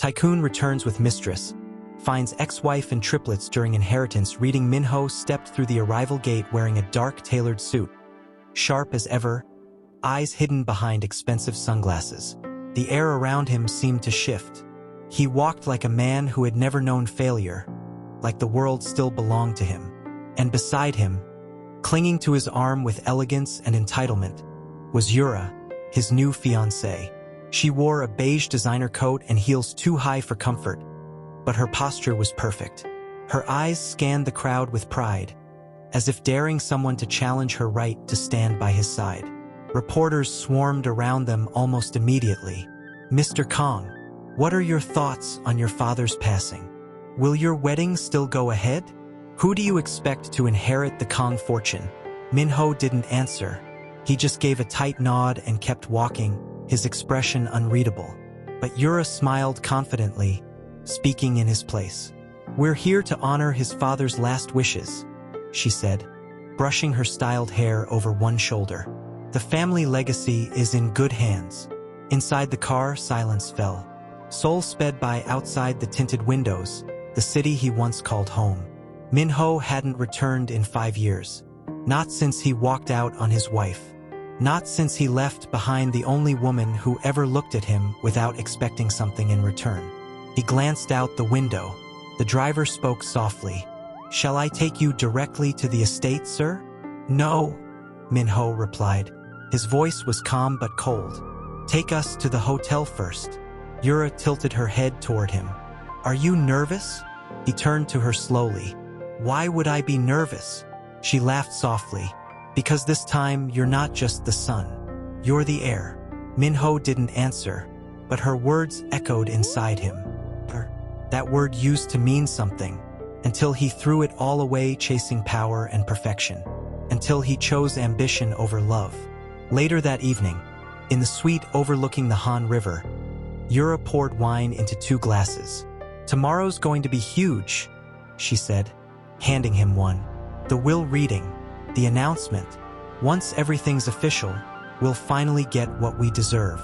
Tycoon returns with Mistress, finds ex-wife and triplets during inheritance. Reading Minho stepped through the arrival gate wearing a dark tailored suit, sharp as ever, eyes hidden behind expensive sunglasses. The air around him seemed to shift. He walked like a man who had never known failure, like the world still belonged to him. And beside him, clinging to his arm with elegance and entitlement, was Yura, his new fiancée. She wore a beige designer coat and heels too high for comfort, but her posture was perfect. Her eyes scanned the crowd with pride, as if daring someone to challenge her right to stand by his side. Reporters swarmed around them almost immediately. "Mr. Kong, what are your thoughts on your father's passing? Will your wedding still go ahead? Who do you expect to inherit the Kong fortune?" Minho didn't answer. He just gave a tight nod and kept walking, his expression unreadable. But Yura smiled confidently, speaking in his place. "We're here to honor his father's last wishes," she said, brushing her styled hair over one shoulder. "The family legacy is in good hands." Inside the car, silence fell. Soul sped by outside the tinted windows, the city he once called home. Minho hadn't returned in 5 years. Not since he walked out on his wife. Not since he left behind the only woman who ever looked at him without expecting something in return. He glanced out the window. The driver spoke softly. "Shall I take you directly to the estate, sir?" "No," Minho replied. His voice was calm but cold. "Take us to the hotel first." Yura tilted her head toward him. "Are you nervous?" He turned to her slowly. "Why would I be nervous?" She laughed softly. "Because this time you're not just the son. You're the heir." Minho didn't answer, but her words echoed inside him. That word used to mean something, until he threw it all away chasing power and perfection. Until he chose ambition over love. Later that evening, in the suite overlooking the Han River, Yura poured wine into 2 glasses. "Tomorrow's going to be huge," she said, handing him one. "The will reading, the announcement. Once everything's official, we'll finally get what we deserve."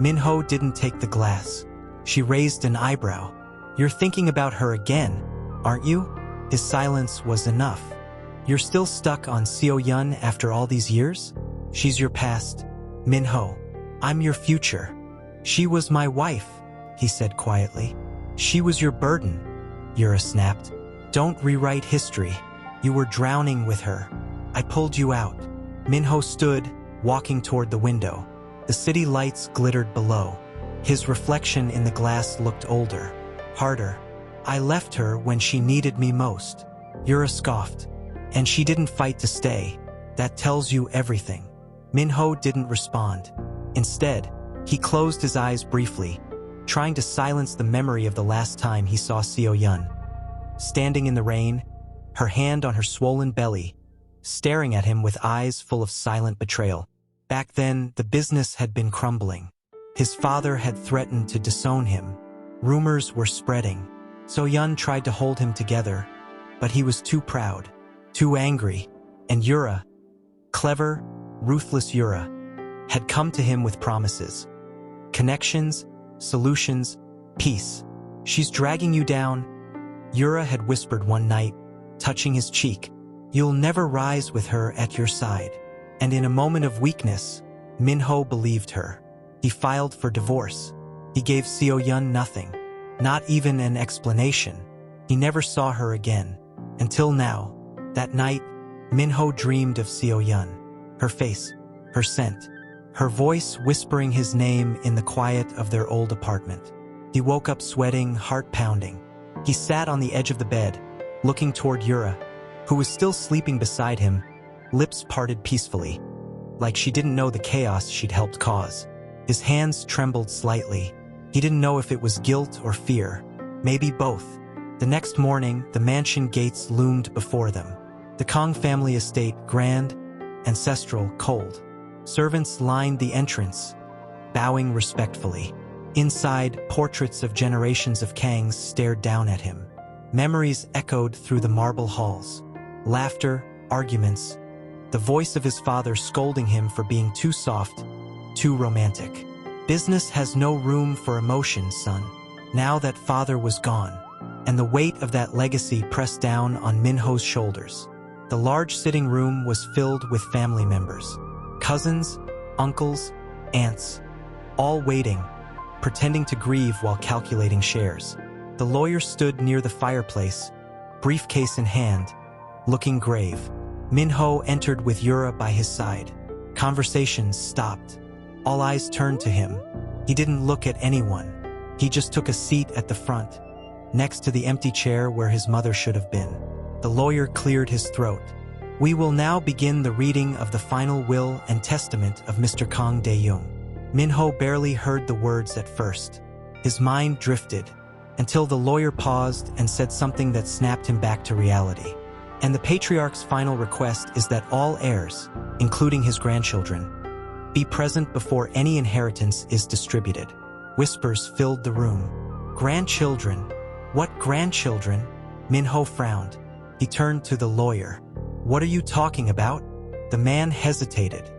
Minho didn't take the glass. She raised an eyebrow. "You're thinking about her again, aren't you?" His silence was enough. "You're still stuck on Seo Yun after all these years? She's your past, Minho. I'm your future." "She was my wife," he said quietly. "She was your burden," Yura snapped. "Don't rewrite history. You were drowning with her. I pulled you out." Minho stood, walking toward the window. The city lights glittered below. His reflection in the glass looked older, harder. "I left her when she needed me most." Yura scoffed. "And she didn't fight to stay. That tells you everything." Minho didn't respond. Instead, he closed his eyes briefly, trying to silence the memory of the last time he saw Seo Yun. Standing in the rain, her hand on her swollen belly, staring at him with eyes full of silent betrayal. Back then, the business had been crumbling. His father had threatened to disown him. Rumors were spreading. So Yun tried to hold him together, but he was too proud, too angry, and Yura, clever, ruthless Yura, had come to him with promises. Connections, solutions, peace. "She's dragging you down," Yura had whispered one night, touching his cheek. "You'll never rise with her at your side." And in a moment of weakness, Minho believed her. He filed for divorce. He gave Seo Yun nothing, not even an explanation. He never saw her again. Until now. That night, Minho dreamed of Seo Yun. Her face, her scent, her voice whispering his name in the quiet of their old apartment. He woke up sweating, heart pounding. He sat on the edge of the bed, looking toward Yura, who was still sleeping beside him, lips parted peacefully, like she didn't know the chaos she'd helped cause. His hands trembled slightly. He didn't know if it was guilt or fear, maybe both. The next morning, the mansion gates loomed before them. The Kong family estate, grand, ancestral, cold. Servants lined the entrance, bowing respectfully. Inside, portraits of generations of Kangs stared down at him. Memories echoed through the marble halls. Laughter, arguments, the voice of his father scolding him for being too soft, too romantic. "Business has no room for emotion, son," now that father was gone, and the weight of that legacy pressed down on Minho's shoulders. The large sitting room was filled with family members. Cousins, uncles, aunts, all waiting, pretending to grieve while calculating shares. The lawyer stood near the fireplace, briefcase in hand, looking grave. Minho entered with Yura by his side. Conversations stopped. All eyes turned to him. He didn't look at anyone. He just took a seat at the front, next to the empty chair where his mother should have been. The lawyer cleared his throat. We will now begin the reading of the final will and testament of Mr. Kang Dae-young. Minho barely heard the words at first. His mind drifted, until the lawyer paused and said something that snapped him back to reality. And the patriarch's final request is that all heirs, including his grandchildren, be present before any inheritance is distributed. Whispers filled the room. Grandchildren? What grandchildren? Minho frowned. He turned to the lawyer. What are you talking about? The man hesitated.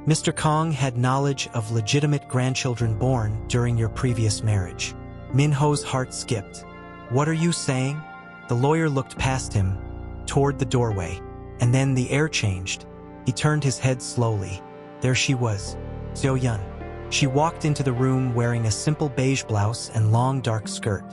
Mr. Kang had knowledge of legitimate grandchildren born during your previous marriage. Minho's heart skipped. What are you saying? The lawyer looked past him, toward the doorway, and then the air changed. He turned his head slowly. There she was, Seo-yun. She walked into the room wearing a simple beige blouse and long dark skirt.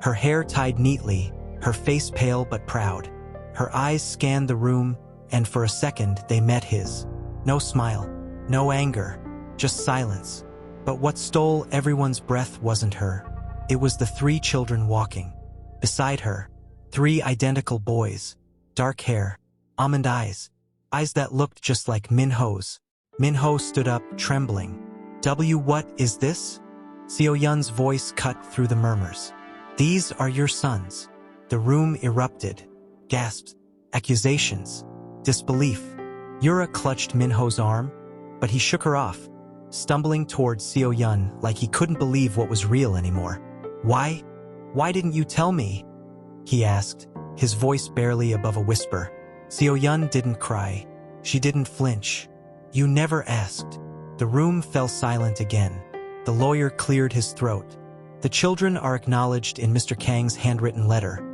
Her hair tied neatly, her face pale but proud. Her eyes scanned the room, and for a second they met his. No smile, no anger, just silence. But what stole everyone's breath wasn't her. It was the 3 children walking. Beside her, 3 identical boys. Dark hair, almond eyes that looked just like Minho's. Minho stood up, trembling. What is this? Seo-yun's voice cut through the murmurs. These are your sons. The room erupted. Gasps, accusations, disbelief. Yura clutched Minho's arm, but he shook her off, stumbling towards Seo-yun like he couldn't believe what was real anymore. Why? Why didn't you tell me? He asked, his voice barely above a whisper. Seo-yun didn't cry. She didn't flinch. You never asked. The room fell silent again. The lawyer cleared his throat. The children are acknowledged in Mr. Kang's handwritten letter,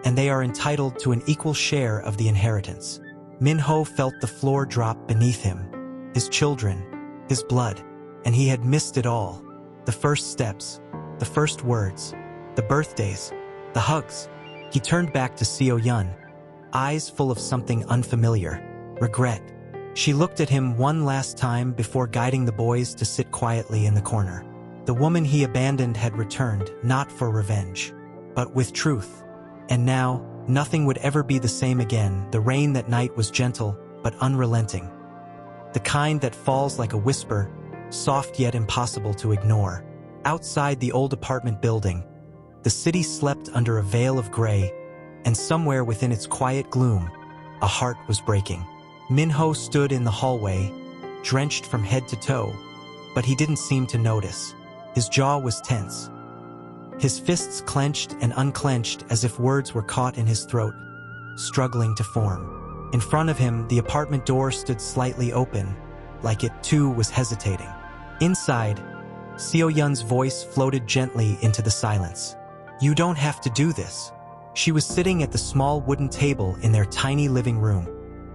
and they are entitled to an equal share of the inheritance. Minho felt the floor drop beneath him. His children, his blood, and he had missed it all. The first steps, the first words, the birthdays, the hugs. He turned back to Seo-yun, eyes full of something unfamiliar, regret. She looked at him one last time before guiding the boys to sit quietly in the corner. The woman he abandoned had returned, not for revenge, but with truth. And now, nothing would ever be the same again. The rain that night was gentle, but unrelenting. The kind that falls like a whisper, soft yet impossible to ignore. Outside the old apartment building, the city slept under a veil of gray, and somewhere within its quiet gloom, a heart was breaking. Minho stood in the hallway, drenched from head to toe, but he didn't seem to notice. His jaw was tense. His fists clenched and unclenched as if words were caught in his throat, struggling to form. In front of him, the apartment door stood slightly open, like it too was hesitating. Inside, Seo-yun's voice floated gently into the silence. You don't have to do this. She was sitting at the small wooden table in their tiny living room,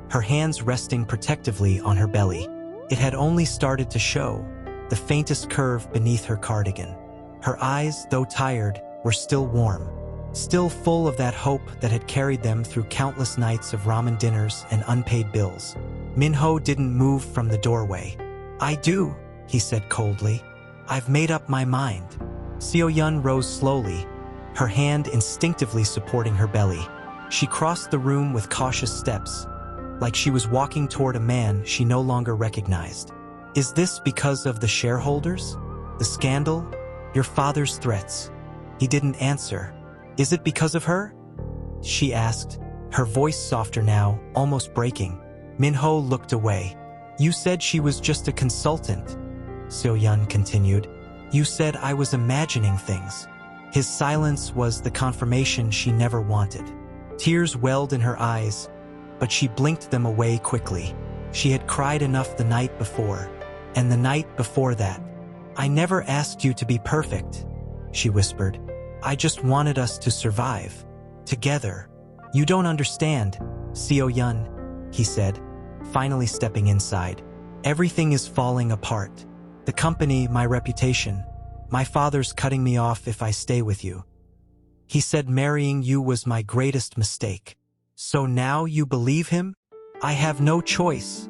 her hands resting protectively on her belly. It had only started to show, the faintest curve beneath her cardigan. Her eyes, though tired, were still warm, still full of that hope that had carried them through countless nights of ramen dinners and unpaid bills. Minho didn't move from the doorway. I do, he said coldly. I've made up my mind. Seo-yun rose slowly, her hand instinctively supporting her belly. She crossed the room with cautious steps, like she was walking toward a man she no longer recognized. Is this because of the shareholders? The scandal? Your father's threats? He didn't answer. Is it because of her? She asked, her voice softer now, almost breaking. Minho looked away. You said she was just a consultant, Seo-yun continued. You said I was imagining things. His silence was the confirmation she never wanted. Tears welled in her eyes, but she blinked them away quickly. She had cried enough the night before, and the night before that. I never asked you to be perfect, she whispered. I just wanted us to survive. Together. You don't understand, Seo-yun, he said, finally stepping inside. Everything is falling apart. The company, my reputation. My father's cutting me off if I stay with you. He said marrying you was my greatest mistake. So now you believe him? I have no choice,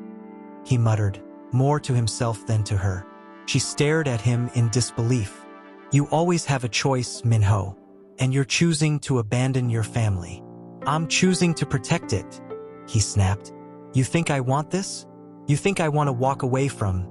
he muttered, more to himself than to her. She stared at him in disbelief. You always have a choice, Min-ho, and you're choosing to abandon your family. I'm choosing to protect it, he snapped. You think I want this? You think I want to walk away from?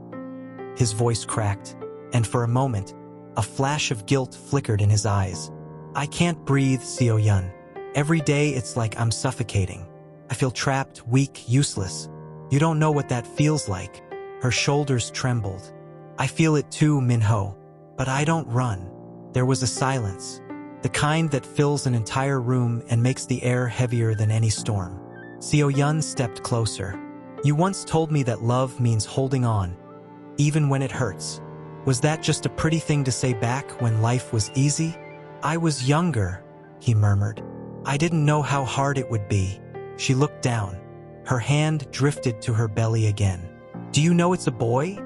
His voice cracked, and for a moment, a flash of guilt flickered in his eyes. I can't breathe, Seo-yun. Every day it's like I'm suffocating. I feel trapped, weak, useless. You don't know what that feels like. Her shoulders trembled. I feel it too, Min-ho. But I don't run. There was a silence. The kind that fills an entire room and makes the air heavier than any storm. Seo-yun stepped closer. You once told me that love means holding on, even when it hurts. Was that just a pretty thing to say back when life was easy? I was younger, he murmured. I didn't know how hard it would be. She looked down. Her hand drifted to her belly again. Do you know it's a boy?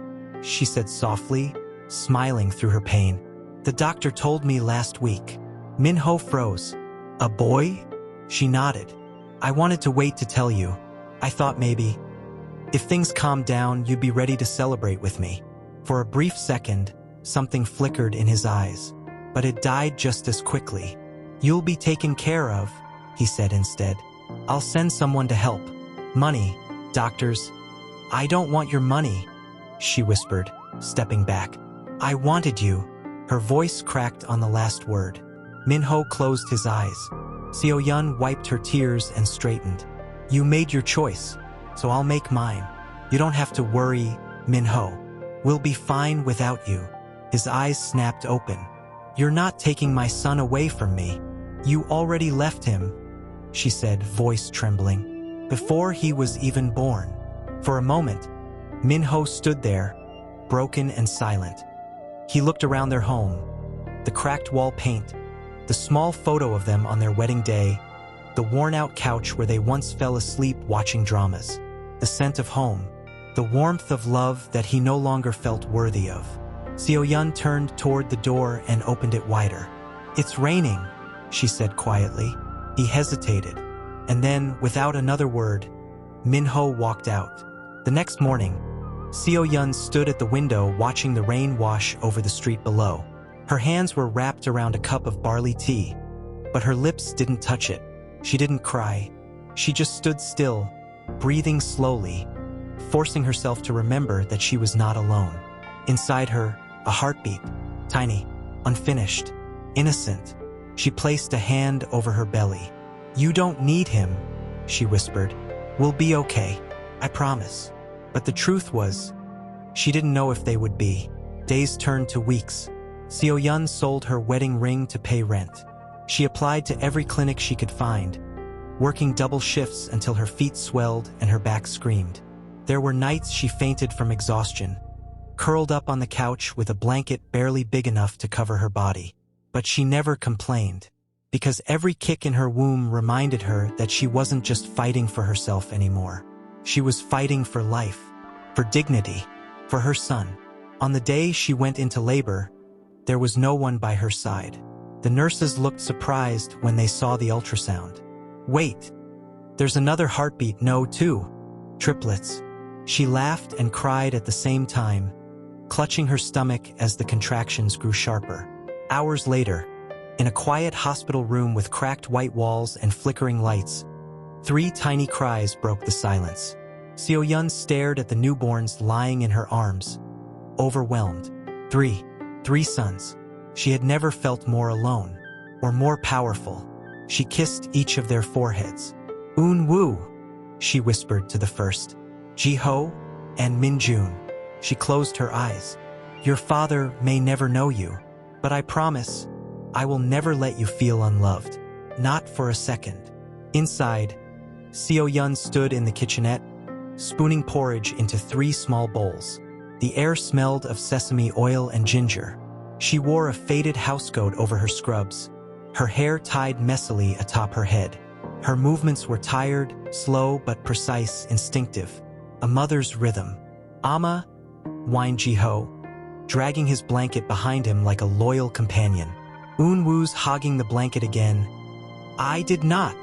She said softly, smiling through her pain. The doctor told me last week. Min-ho froze. A boy? She nodded. I wanted to wait to tell you. I thought maybe, if things calmed down, you'd be ready to celebrate with me. For a brief second, something flickered in his eyes, but it died just as quickly. You'll be taken care of, he said instead. I'll send someone to help. Money, doctors. I don't want your money, she whispered, stepping back. I wanted you. Her voice cracked on the last word. Min-ho closed his eyes. Seo-yun wiped her tears and straightened. You made your choice, so I'll make mine. You don't have to worry, Min-ho. We'll be fine without you. His eyes snapped open. You're not taking my son away from me. You already left him, she said, voice trembling, before he was even born. For a moment, Min-ho stood there, broken and silent. He looked around their home, the cracked wall paint, the small photo of them on their wedding day, the worn-out couch where they once fell asleep watching dramas, the scent of home, the warmth of love that he no longer felt worthy of. Seo-yun turned toward the door and opened it wider. It's raining, she said quietly. He hesitated, and then, without another word, Min-ho walked out. The next morning, Seo-yun stood at the window watching the rain wash over the street below. Her hands were wrapped around a cup of barley tea, but her lips didn't touch it. She didn't cry. She just stood still, breathing slowly, forcing herself to remember that she was not alone. Inside her, a heartbeat, tiny, unfinished, innocent. She placed a hand over her belly. You don't need him, she whispered. We'll be okay, I promise. But the truth was, she didn't know if they would be. Days turned to weeks. Seo-yun sold her wedding ring to pay rent. She applied to every clinic she could find, working double shifts until her feet swelled and her back screamed. There were nights she fainted from exhaustion, curled up on the couch with a blanket barely big enough to cover her body. But she never complained, because every kick in her womb reminded her that she wasn't just fighting for herself anymore. She was fighting for life, for dignity, for her son. On the day she went into labor, there was no one by her side. The nurses looked surprised when they saw the ultrasound. Wait, there's another heartbeat, no, too. Triplets. She laughed and cried at the same time, clutching her stomach as the contractions grew sharper. Hours later, in a quiet hospital room with cracked white walls and flickering lights, 3 tiny cries broke the silence. Seo-yun stared at the newborns lying in her arms, overwhelmed. 3 sons. She had never felt more alone, or more powerful. She kissed each of their foreheads. Un-woo, she whispered to the first. Ji-ho and Min-jun. She closed her eyes. Your father may never know you, but I promise, I will never let you feel unloved. Not for a second. Inside, Seo-yun stood in the kitchenette, spooning porridge into 3 small bowls. The air smelled of sesame oil and ginger. She wore a faded housecoat over her scrubs, her hair tied messily atop her head. Her movements were tired, slow but precise, instinctive. A mother's rhythm. "Ama," whined Ji-ho, dragging his blanket behind him like a loyal companion. Eun-woo's hogging the blanket again. "I did not,"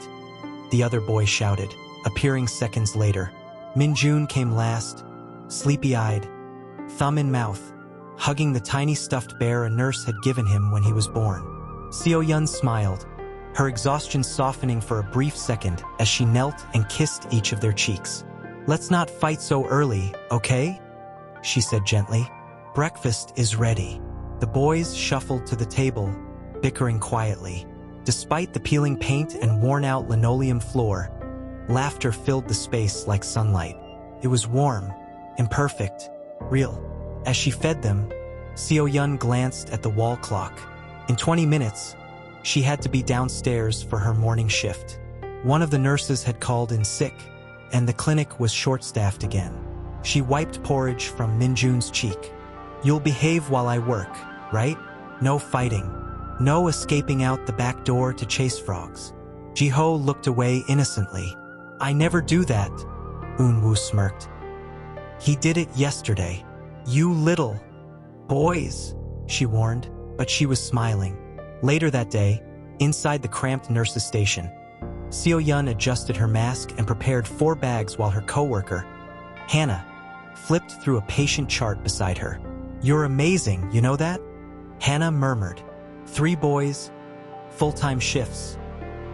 the other boy shouted, appearing seconds later. Min-jun came last, sleepy-eyed, thumb in mouth, hugging the tiny stuffed bear a nurse had given him when he was born. Seo-yun smiled, her exhaustion softening for a brief second as she knelt and kissed each of their cheeks. "Let's not fight so early, okay?" she said gently. "Breakfast is ready." The boys shuffled to the table, bickering quietly. Despite the peeling paint and worn-out linoleum floor, laughter filled the space like sunlight. It was warm, imperfect, real. As she fed them, Seo-yun glanced at the wall clock. In 20 minutes, she had to be downstairs for her morning shift. One of the nurses had called in sick, and the clinic was short-staffed again. She wiped porridge from Min-jun's cheek. "You'll behave while I work, right? No fighting. No escaping out the back door to chase frogs." Ji-ho looked away innocently. "I never do that," Eun-woo smirked. "He did it yesterday." "You little boys," she warned, but she was smiling. Later that day, inside the cramped nurse's station, Seo-yun adjusted her mask and prepared 4 bags while her coworker, Hannah, flipped through a patient chart beside her. "You're amazing, you know that?" Hannah murmured. 3 boys, full-time shifts.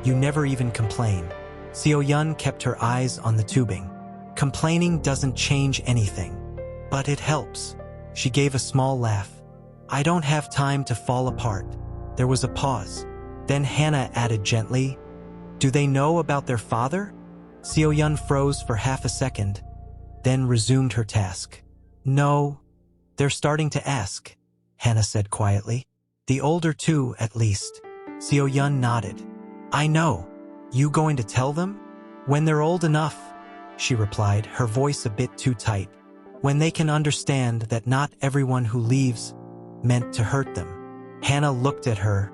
You never even complain." Seo-yun kept her eyes on the tubing. "Complaining doesn't change anything. But it helps." She gave a small laugh. "I don't have time to fall apart." There was a pause. Then Hannah added gently, "Do they know about their father?" Seo-yun froze for half a second, then resumed her task. "No, they're starting to ask," Hannah said quietly. "The older 2, at least." Seo-yun nodded. "I know. You going to tell them?" "When they're old enough," she replied, her voice a bit too tight. "When they can understand that not everyone who leaves meant to hurt them." Hannah looked at her,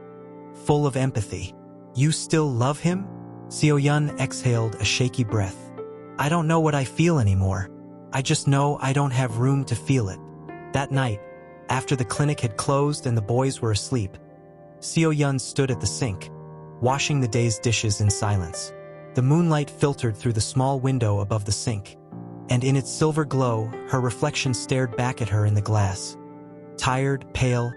full of empathy. "You still love him?" Seo-yun exhaled a shaky breath. "I don't know what I feel anymore. I just know I don't have room to feel it." That night, after the clinic had closed and the boys were asleep, Seo-yun stood at the sink, washing the day's dishes in silence. The moonlight filtered through the small window above the sink, and in its silver glow, her reflection stared back at her in the glass. Tired, pale,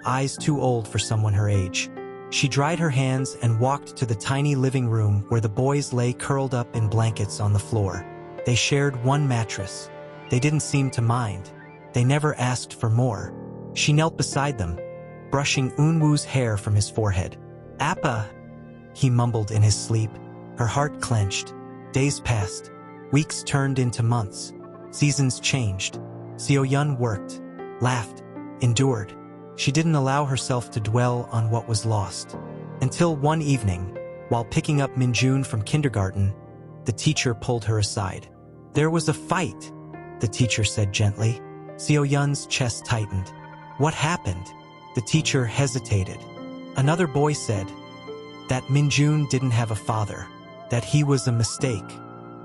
eyes too old for someone her age. She dried her hands and walked to the tiny living room where the boys lay curled up in blankets on the floor. They shared one mattress. They didn't seem to mind. They never asked for more. She knelt beside them, brushing Eun-woo's hair from his forehead. "Appa," he mumbled in his sleep. Her heart clenched. Days passed. Weeks turned into months. Seasons changed. Seo-yun worked, laughed, endured. She didn't allow herself to dwell on what was lost. Until one evening, while picking up Min-jun from kindergarten, the teacher pulled her aside. "There was a fight," the teacher said gently. Seo-yun's chest tightened. "What happened?" The teacher hesitated. Another boy said that Min-jun didn't have a father, that he was a mistake.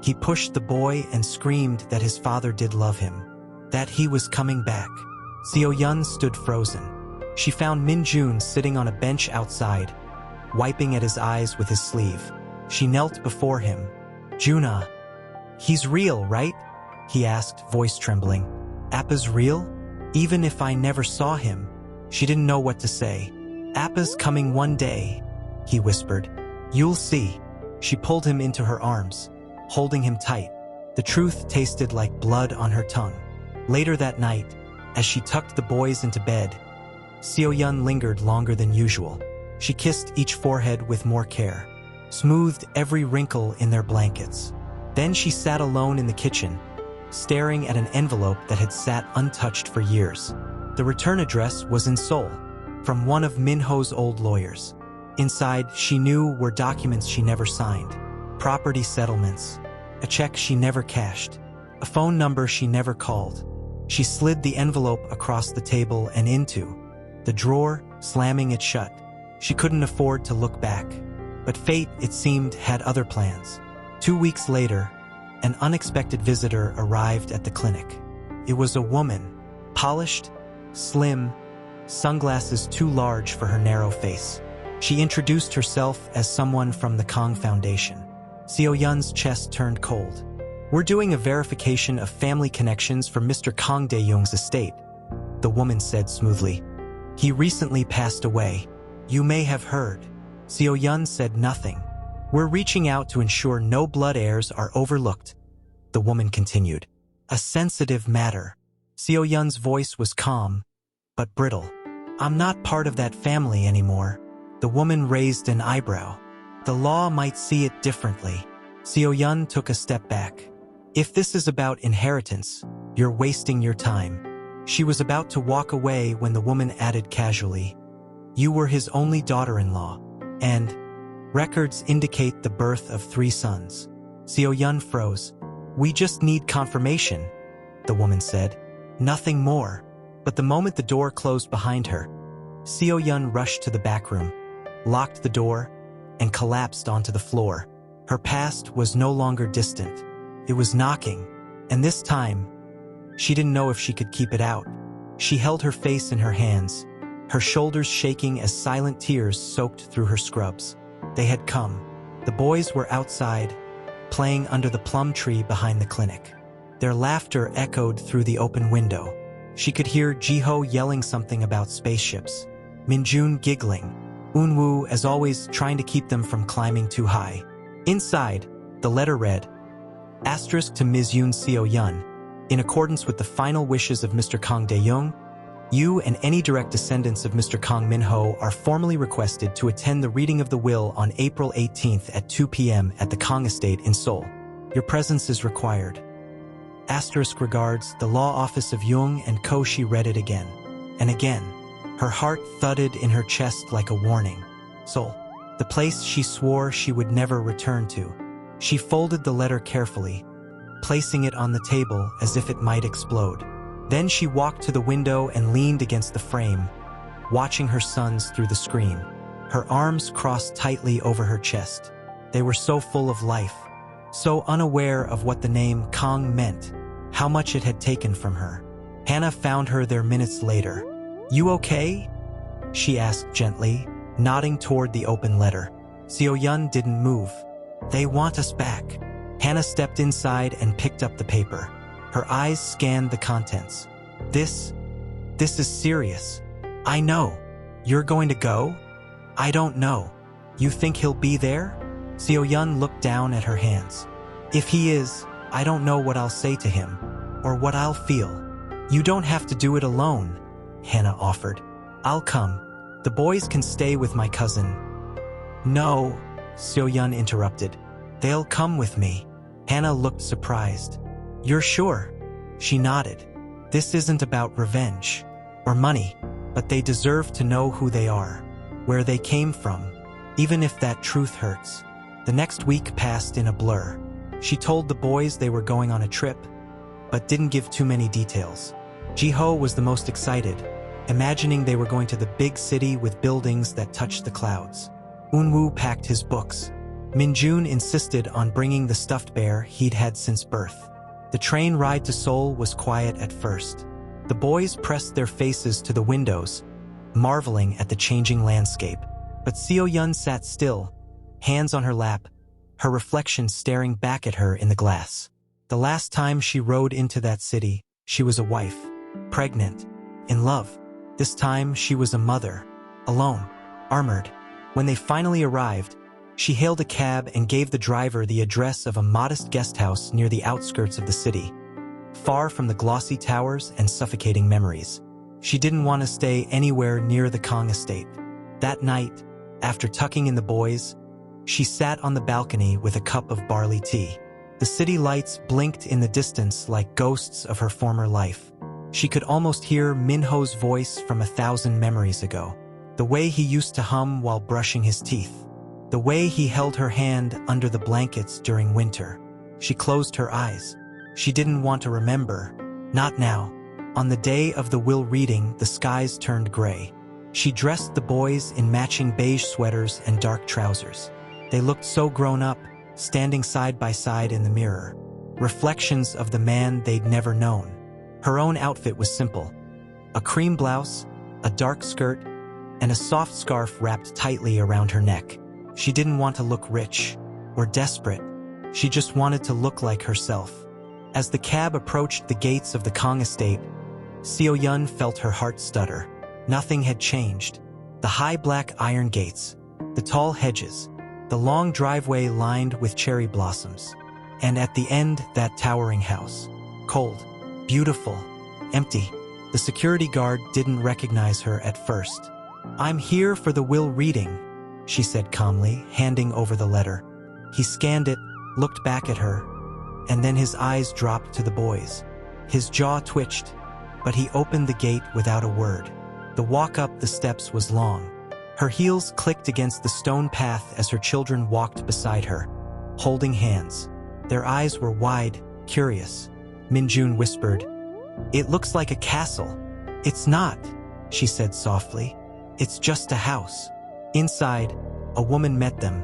He pushed the boy and screamed that his father did love him, that he was coming back. Seo-yun stood frozen. She found Min-jun sitting on a bench outside, wiping at his eyes with his sleeve. She knelt before him. "Juna, he's real, right?" he asked, voice trembling. "Appa's real? Even if I never saw him?" She didn't know what to say. "Appa's coming one day," he whispered. "You'll see." She pulled him into her arms, holding him tight. The truth tasted like blood on her tongue. Later that night, as she tucked the boys into bed, Seo-yun lingered longer than usual. She kissed each forehead with more care, smoothed every wrinkle in their blankets. Then she sat alone in the kitchen, staring at an envelope that had sat untouched for years. The return address was in Seoul, from one of Min-ho's old lawyers. Inside, she knew, were documents she never signed, property settlements, a check she never cashed, a phone number she never called. She slid the envelope across the table and into the drawer, slamming it shut. She couldn't afford to look back. But fate, it seemed, had other plans. 2 weeks later, an unexpected visitor arrived at the clinic. It was a woman, polished, slim, sunglasses too large for her narrow face. She introduced herself as someone from the Kong Foundation. Seo Yun's chest turned cold. "We're doing a verification of family connections for Mr. Kong Dae-young's estate," the woman said smoothly. "He recently passed away. You may have heard." Seo Yun said nothing. "We're reaching out to ensure no blood heirs are overlooked," the woman continued. "A sensitive matter." Seo Yun's voice was calm, but brittle. "I'm not part of that family anymore." The woman raised an eyebrow. "The law might see it differently." Seo Yun took a step back. "If this is about inheritance, you're wasting your time." She was about to walk away when the woman added casually, "You were his only daughter-in-law, and records indicate the birth of 3 sons." Seo Yun froze. "We just need confirmation," the woman said. "Nothing more." But the moment the door closed behind her, Seo Yun rushed to the back room, locked the door, and collapsed onto the floor. Her past was no longer distant. It was knocking, and this time, she didn't know if she could keep it out. She held her face in her hands, her shoulders shaking as silent tears soaked through her scrubs. They had come. The boys were outside, playing under the plum tree behind the clinic. Their laughter echoed through the open window. She could hear Ji-ho yelling something about spaceships, Min-jun giggling, Eun-woo as always trying to keep them from climbing too high. Inside, the letter read, Asterisk to Ms. Yoon Seo Yun, in accordance with the final wishes of Mr. Kong Dae-young, you and any direct descendants of Mr. Kong Min-ho are formally requested to attend the reading of the will on April 18th at 2 p.m. at the Kong Estate in Seoul. Your presence is required. Asterisk regards, the law office of Jung and Co. She read it again and again. Her heart thudded in her chest like a warning. Seoul, the place she swore she would never return to. She folded the letter carefully, placing it on the table as if it might explode. Then she walked to the window and leaned against the frame, watching her sons through the screen. Her arms crossed tightly over her chest. They were so full of life, so unaware of what the name Kong meant, how much it had taken from her. Hannah found her there minutes later. You okay? She asked gently, nodding toward the open letter. Seo Yun didn't move. They want us back. Hannah stepped inside and picked up the paper. Her eyes scanned the contents. This is serious. I know. You're going to go? I don't know. You think he'll be there? Seo Yun looked down at her hands. If he is, I don't know what I'll say to him, or what I'll feel. You don't have to do it alone, Hannah offered. I'll come. The boys can stay with my cousin. No, Seo Yun interrupted. They'll come with me. Hannah looked surprised. You're sure? She nodded. This isn't about revenge or money, but they deserve to know who they are, where they came from, even if that truth hurts. The next week passed in a blur. She told the boys they were going on a trip, but didn't give too many details. Ji-ho was the most excited, imagining they were going to the big city with buildings that touched the clouds. Eun-woo packed his books. Min-jun insisted on bringing the stuffed bear he'd had since birth. The train ride to Seoul was quiet at first. The boys pressed their faces to the windows, marveling at the changing landscape. But Seo Yun sat still, hands on her lap, her reflection staring back at her in the glass. The last time she rode into that city, she was a wife, pregnant, in love. This time she was a mother, alone, armored. When they finally arrived, she hailed a cab and gave the driver the address of a modest guest house near the outskirts of the city, far from the glossy towers and suffocating memories. She didn't want to stay anywhere near the Kong estate. That night, after tucking in the boys, she sat on the balcony with a cup of barley tea. The city lights blinked in the distance like ghosts of her former life. She could almost hear Min-ho's voice from 1,000 memories ago. The way he used to hum while brushing his teeth. The way he held her hand under the blankets during winter. She closed her eyes. She didn't want to remember. Not now. On the day of the will reading, the skies turned gray. She dressed the boys in matching beige sweaters and dark trousers. They looked so grown up, standing side by side in the mirror, reflections of the man they'd never known. Her own outfit was simple: a cream blouse, a dark skirt, and a soft scarf wrapped tightly around her neck. She didn't want to look rich or desperate. She just wanted to look like herself. As the cab approached the gates of the Kong estate, Seo-yun felt her heart stutter. Nothing had changed. The high black iron gates, the tall hedges, the long driveway lined with cherry blossoms, and at the end, that towering house. Cold, beautiful, empty. The security guard didn't recognize her at first. "I'm here for the will reading," she said calmly, handing over the letter. He scanned it, looked back at her, and then his eyes dropped to the boys. His jaw twitched, but he opened the gate without a word. The walk up the steps was long. Her heels clicked against the stone path as her children walked beside her, holding hands. Their eyes were wide, curious. Minjun whispered, "It looks like a castle." "It's not," she said softly. "It's just a house." Inside, a woman met them,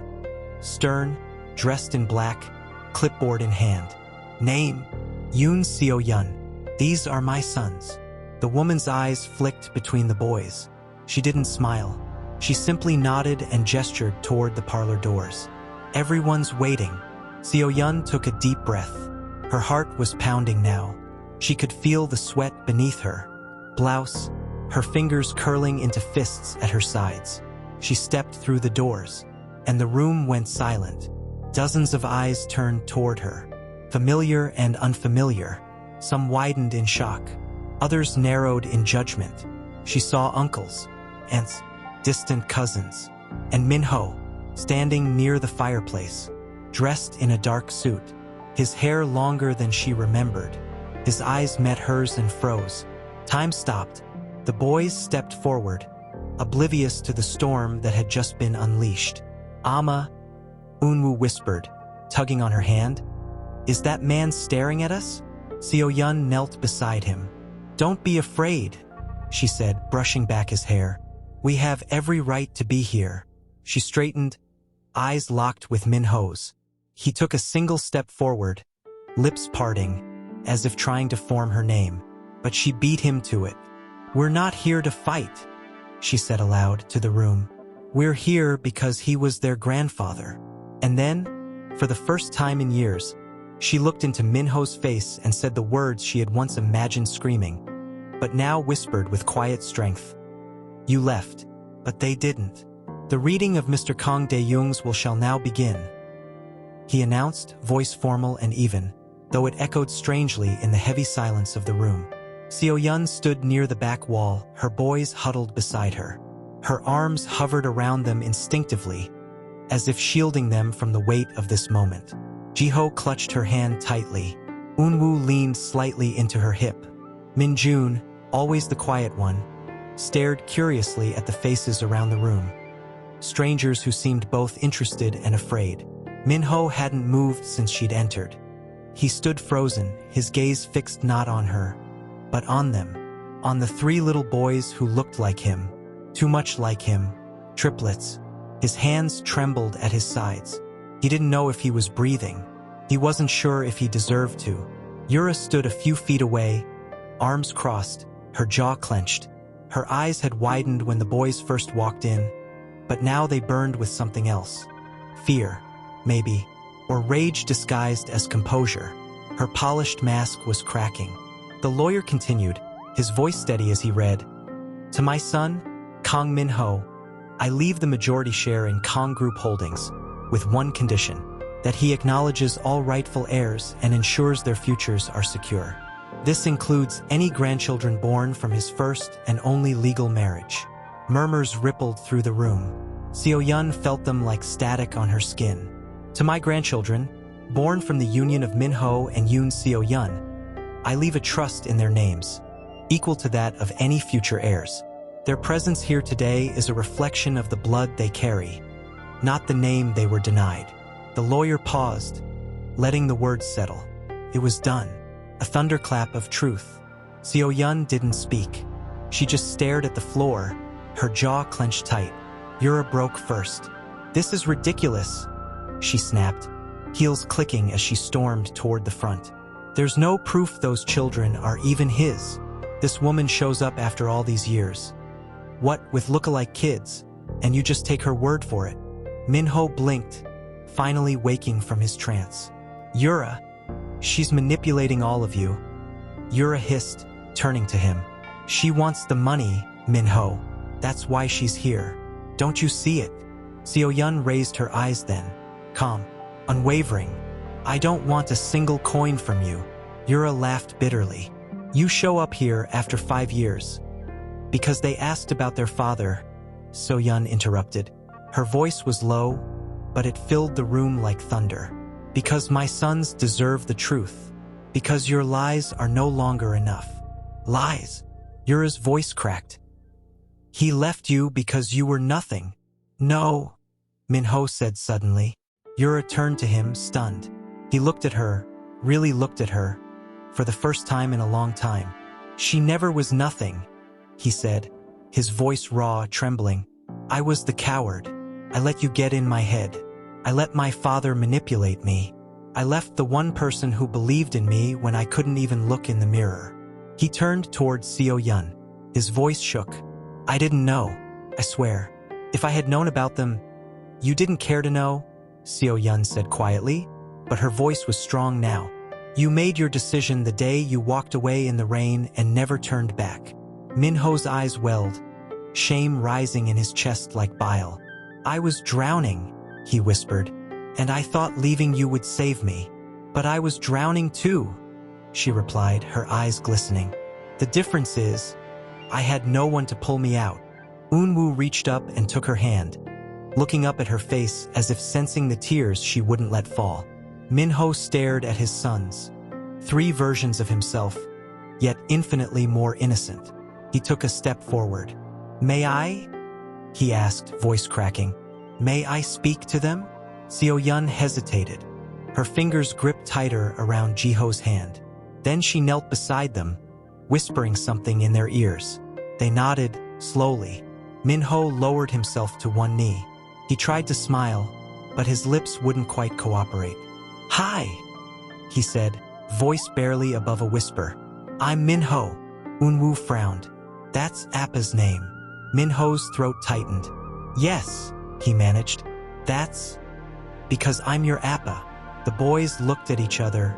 stern, dressed in black, clipboard in hand. "Name, Yoon Seo-yun. These are my sons." The woman's eyes flicked between the boys. She didn't smile. She simply nodded and gestured toward the parlor doors. "Everyone's waiting." Seo-yun took a deep breath. Her heart was pounding now. She could feel the sweat beneath her blouse, her fingers curling into fists at her sides. She stepped through the doors, and the room went silent. Dozens of eyes turned toward her, familiar and unfamiliar. Some widened in shock. Others narrowed in judgment. She saw uncles, aunts, distant cousins, and Min-ho, standing near the fireplace, dressed in a dark suit, his hair longer than she remembered. His eyes met hers and froze. Time stopped. The boys stepped forward, oblivious to the storm that had just been unleashed. "Ama," Unwoo whispered, tugging on her hand. "Is that man staring at us?" Seo-yun knelt beside him. "Don't be afraid," she said, brushing back his hair. "We have every right to be here." She straightened, eyes locked with Min-ho's. He took a single step forward, lips parting, as if trying to form her name, but she beat him to it. "We're not here to fight," she said aloud to the room. "We're here because he was their grandfather." And then, for the first time in years, she looked into Min-ho's face and said the words she had once imagined screaming, but now whispered with quiet strength. "You left, but they didn't. The reading of Mr. Kong Dae-young's will shall now begin," he announced, voice formal and even, though it echoed strangely in the heavy silence of the room. Seo-yun stood near the back wall, her boys huddled beside her. Her arms hovered around them instinctively, as if shielding them from the weight of this moment. Ji-ho clutched her hand tightly. Unwoo leaned slightly into her hip. Min-jun, always the quiet one, stared curiously at the faces around the room, strangers who seemed both interested and afraid. Min-ho hadn't moved since she'd entered. He stood frozen, his gaze fixed not on her, but on them, on the three little boys who looked like him, too much like him, triplets. His hands trembled at his sides. He didn't know if he was breathing. He wasn't sure if he deserved to. Yura stood a few feet away, arms crossed, her jaw clenched. Her eyes had widened when the boys first walked in, but now they burned with something else. Fear, maybe, or rage disguised as composure. Her polished mask was cracking. The lawyer continued, his voice steady as he read, "To my son, Kong Min-ho, I leave the majority share in Kong Group Holdings, with one condition, that he acknowledges all rightful heirs and ensures their futures are secure. This includes any grandchildren born from his first and only legal marriage." Murmurs rippled through the room. Seo-yun felt them like static on her skin. "To my grandchildren, born from the union of Min-ho and Yoon Seo-yun, I leave a trust in their names, equal to that of any future heirs. Their presence here today is a reflection of the blood they carry, not the name they were denied." The lawyer paused, letting the words settle. It was done. A thunderclap of truth. Seo-yun didn't speak. She just stared at the floor, her jaw clenched tight. Yura broke first. "This is ridiculous," she snapped, heels clicking as she stormed toward the front. "There's no proof those children are even his. This woman shows up after all these years. What with lookalike kids, and you just take her word for it." Minho blinked, finally waking from his trance. "Yura, she's manipulating all of you," Yura hissed, turning to him. "She wants the money, Minho. That's why she's here. Don't you see it?" Seo-yun raised her eyes then, calm, unwavering. "I don't want a single coin from you." Yura laughed bitterly. "You show up here after 5 years. Because they asked about their father," So-yun interrupted. Her voice was low, but it filled the room like thunder. "Because my sons deserve the truth. Because your lies are no longer enough." "Lies?" Yura's voice cracked. "He left you because you were nothing." "No," Minho said suddenly. Yura turned to him, stunned. He looked at her, really looked at her, for the first time in a long time. "She never was nothing," he said, his voice raw, trembling. "I was the coward. I let you get in my head. I let my father manipulate me. I left the one person who believed in me when I couldn't even look in the mirror." He turned toward Seo-yun. His voice shook. "I didn't know, I swear. If I had known about them..." "You didn't care to know," Seo-yun said quietly, but her voice was strong now. "You made your decision the day you walked away in the rain and never turned back." Minho's eyes welled, shame rising in his chest like bile. "I was drowning," he whispered, "and I thought leaving you would save me. But I was drowning too," she replied, her eyes glistening. "The difference is, I had no one to pull me out." Unwoo reached up and took her hand, looking up at her face as if sensing the tears she wouldn't let fall. Minho stared at his sons, 3 versions of himself, yet infinitely more innocent. He took a step forward. "May I?" he asked, voice cracking. "May I speak to them?" Seo-yun hesitated. Her fingers gripped tighter around Jiho's hand. Then she knelt beside them, whispering something in their ears. They nodded, slowly. Minho lowered himself to one knee. He tried to smile, but his lips wouldn't quite cooperate. "Hi," he said, voice barely above a whisper. "I'm Minho." Unwoo frowned. "That's Appa's name." Minho's throat tightened. "Yes," he managed. "That's because I'm your Appa." The boys looked at each other,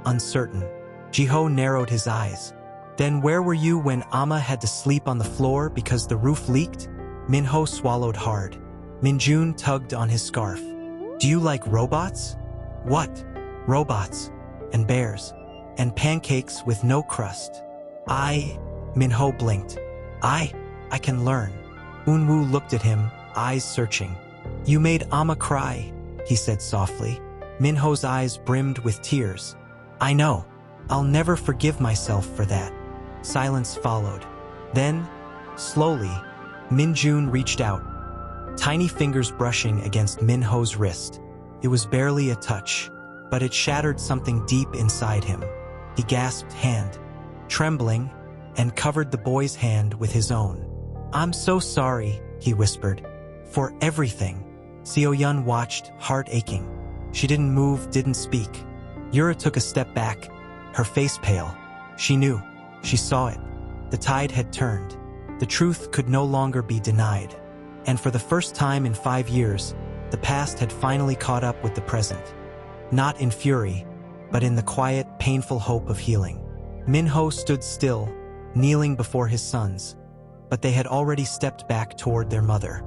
uncertain. Jiho narrowed his eyes. "Then where were you when Amma had to sleep on the floor because the roof leaked?" Minho swallowed hard. Minjun tugged on his scarf. "Do you like robots?" "What?" "Robots. And bears. And pancakes with no crust." Minho blinked. I can learn." Unwoo looked at him, eyes searching. "You made Amma cry," he said softly. Minho's eyes brimmed with tears. "I know. I'll never forgive myself for that." Silence followed. Then, slowly, Minjun reached out, tiny fingers brushing against Minho's wrist. It was barely a touch, but it shattered something deep inside him. He gasped, hand, trembling, and covered the boy's hand with his own. "I'm so sorry," he whispered, "for everything." Seo-yun watched, heart aching. She didn't move, didn't speak. Yura took a step back, her face pale. She knew. She saw it. The tide had turned. The truth could no longer be denied. And for the first time in 5 years, the past had finally caught up with the present. Not in fury, but in the quiet, painful hope of healing. Minho stood still, kneeling before his sons, but they had already stepped back toward their mother.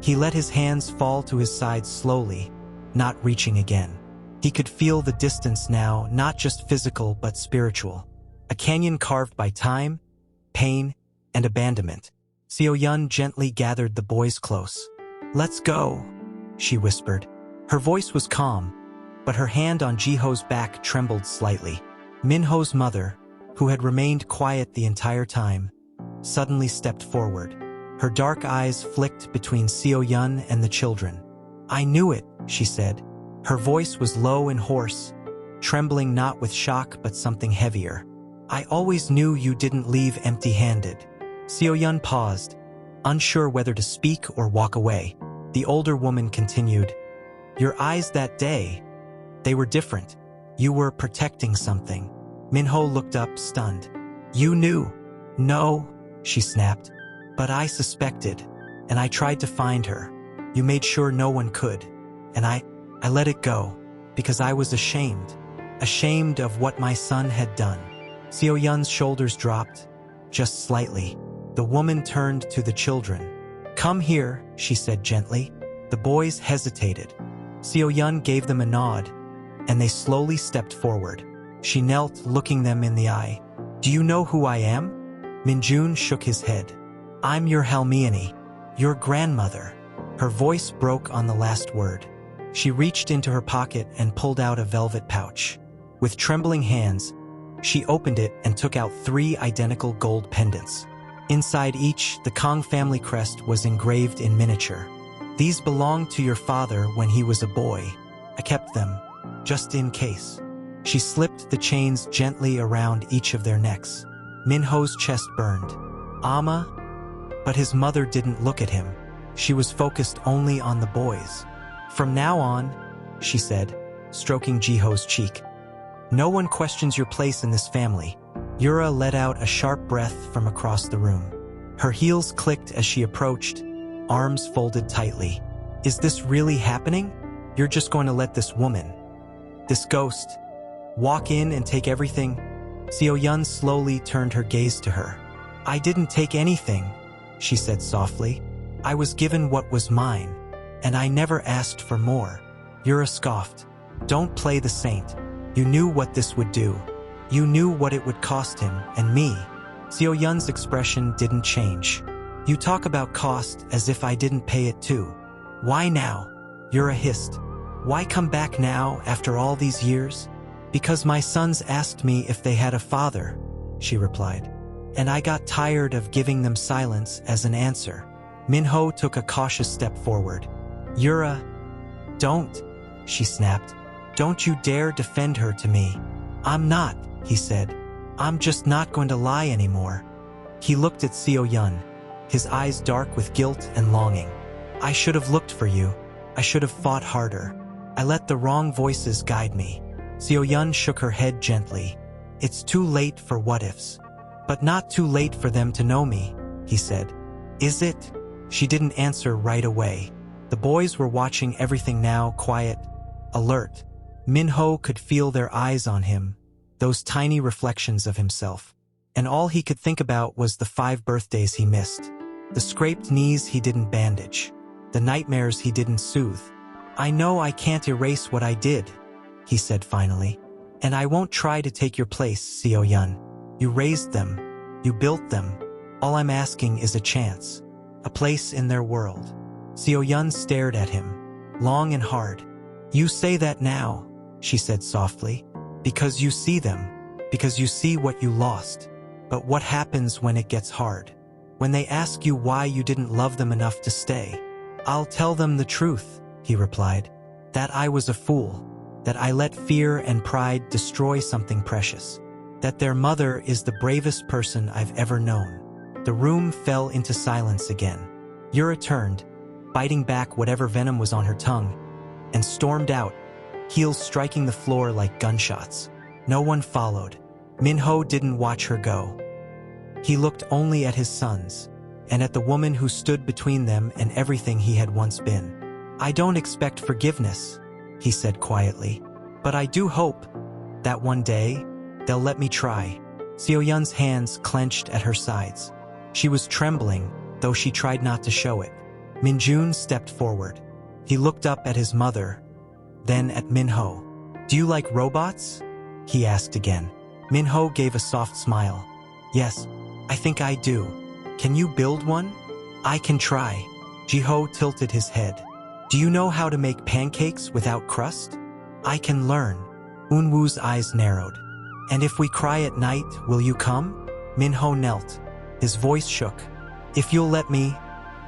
He let his hands fall to his sides slowly, not reaching again. He could feel the distance now, not just physical but spiritual. A canyon carved by time, pain, and abandonment. Seo-yun gently gathered the boys close. "Let's go," she whispered. Her voice was calm, but her hand on Jiho's back trembled slightly. Minho's mother, who had remained quiet the entire time, suddenly stepped forward. Her dark eyes flicked between Seo-yun and the children. "I knew it," she said. Her voice was low and hoarse, trembling not with shock but something heavier. "I always knew you didn't leave empty-handed." Seo-yun paused, unsure whether to speak or walk away. The older woman continued, "Your eyes that day, they were different. You were protecting something." Minho looked up, stunned. "You knew?" "No," she snapped. "But I suspected, and I tried to find her. You made sure no one could. And I let it go, because I was ashamed of what my son had done." Seo Yun's shoulders dropped, just slightly. The woman turned to the children. "Come here," she said gently. The boys hesitated. Seo Yun gave them a nod, and they slowly stepped forward. She knelt, looking them in the eye. "Do you know who I am?" Minjun shook his head. "I'm your Halmione, your grandmother." Her voice broke on the last word. She reached into her pocket and pulled out a velvet pouch. With trembling hands, she opened it and took out 3 identical gold pendants. Inside each, the Kong family crest was engraved in miniature. "These belonged to your father when he was a boy. I kept them, just in case." She slipped the chains gently around each of their necks. Minho's chest burned. "Amma?" But his mother didn't look at him. She was focused only on the boys. "From now on," she said, stroking Jiho's cheek, "no one questions your place in this family." Yura let out a sharp breath from across the room. Her heels clicked as she approached, arms folded tightly. "Is this really happening? You're just going to let this woman, this ghost, walk in and take everything?" Seo Yun slowly turned her gaze to her. "I didn't take anything," she said softly. "I was given what was mine, and I never asked for more." Yura scoffed. "Don't play the saint. You knew what this would do. You knew what it would cost him and me." Seo Yun's expression didn't change. "You talk about cost as if I didn't pay it too. Why now?" Yura hissed. "Why come back now after all these years?" "Because my sons asked me if they had a father," she replied. "And I got tired of giving them silence as an answer." Minho took a cautious step forward. "Yura, don't," she snapped. "Don't you dare defend her to me." "I'm not," he said. "I'm just not going to lie anymore." He looked at Seo Yun, his eyes dark with guilt and longing. "I should have looked for you. I should have fought harder. I let the wrong voices guide me." Seo Yun shook her head gently. "It's too late for what-ifs. But not too late for them to know me," he said. "Is it?" She didn't answer right away. The boys were watching everything now, quiet, alert. Minho could feel their eyes on him, those tiny reflections of himself. And all he could think about was the 5 birthdays he missed, the scraped knees he didn't bandage, the nightmares he didn't soothe. "I know I can't erase what I did," he said finally. "And I won't try to take your place, Seo Yun. You raised them. You built them. All I'm asking is a chance, a place in their world." Seo Yun stared at him, long and hard. "You say that now," she said softly, "because you see them, because you see what you lost. But what happens when it gets hard? When they ask you why you didn't love them enough to stay?" "I'll tell them the truth," he replied. "That I was a fool, that I let fear and pride destroy something precious, that their mother is the bravest person I've ever known." The room fell into silence again. Yura turned, biting back whatever venom was on her tongue, and stormed out, heels striking the floor like gunshots. No one followed. Minho didn't watch her go. He looked only at his sons, and at the woman who stood between them and everything he had once been. "I don't expect forgiveness," he said quietly, "but I do hope that one day they'll let me try." Seo Yun's hands clenched at her sides. She was trembling, though she tried not to show it. Minjun stepped forward. He looked up at his mother, then at Minho. "Do you like robots?" he asked again. Minho gave a soft smile. "Yes, I think I do. Can you build one?" "I can try." Jiho tilted his head. "Do you know how to make pancakes without crust?" "I can learn." Unwoo's eyes narrowed. "And if we cry at night, will you come?" Minho knelt. His voice shook. "If you'll let me,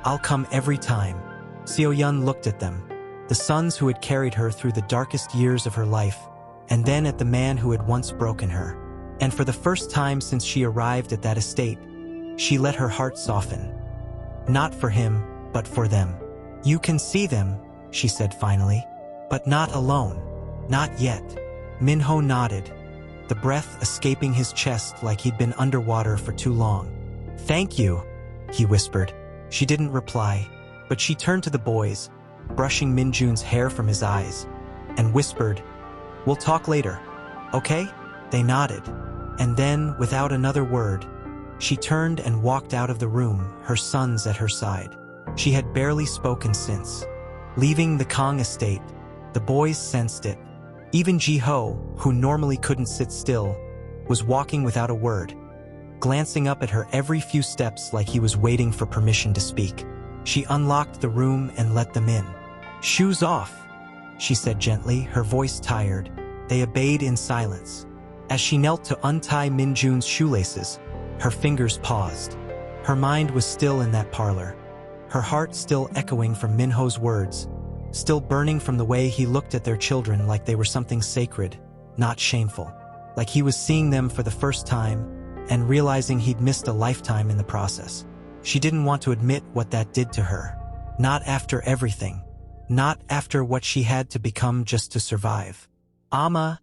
I'll come every time." Seo Yun looked at them, the sons who had carried her through the darkest years of her life, and then at the man who had once broken her. And for the first time since she arrived at that estate, she let her heart soften. Not for him, but for them. You can see them, she said finally. But not alone. Not yet. Minho nodded, the breath escaping his chest like he'd been underwater for too long. Thank you, he whispered. She didn't reply, but she turned to the boys, brushing Minjun's hair from his eyes, and whispered, "We'll talk later, okay?" They nodded, and then, without another word, she turned and walked out of the room, her sons at her side. She had barely spoken since. Leaving the Kong estate, the boys sensed it. Even Ji-ho, who normally couldn't sit still, was walking without a word, glancing up at her every few steps like he was waiting for permission to speak. She unlocked the room and let them in. "Shoes off," she said gently, her voice tired. They obeyed in silence. As she knelt to untie Minjun's shoelaces, her fingers paused. Her mind was still in that parlor, her heart still echoing from Minho's words, still burning from the way he looked at their children like they were something sacred, not shameful, like he was seeing them for the first time and realizing he'd missed a lifetime in the process. She didn't want to admit what that did to her. Not after everything. Not after what she had to become just to survive. "Amma,"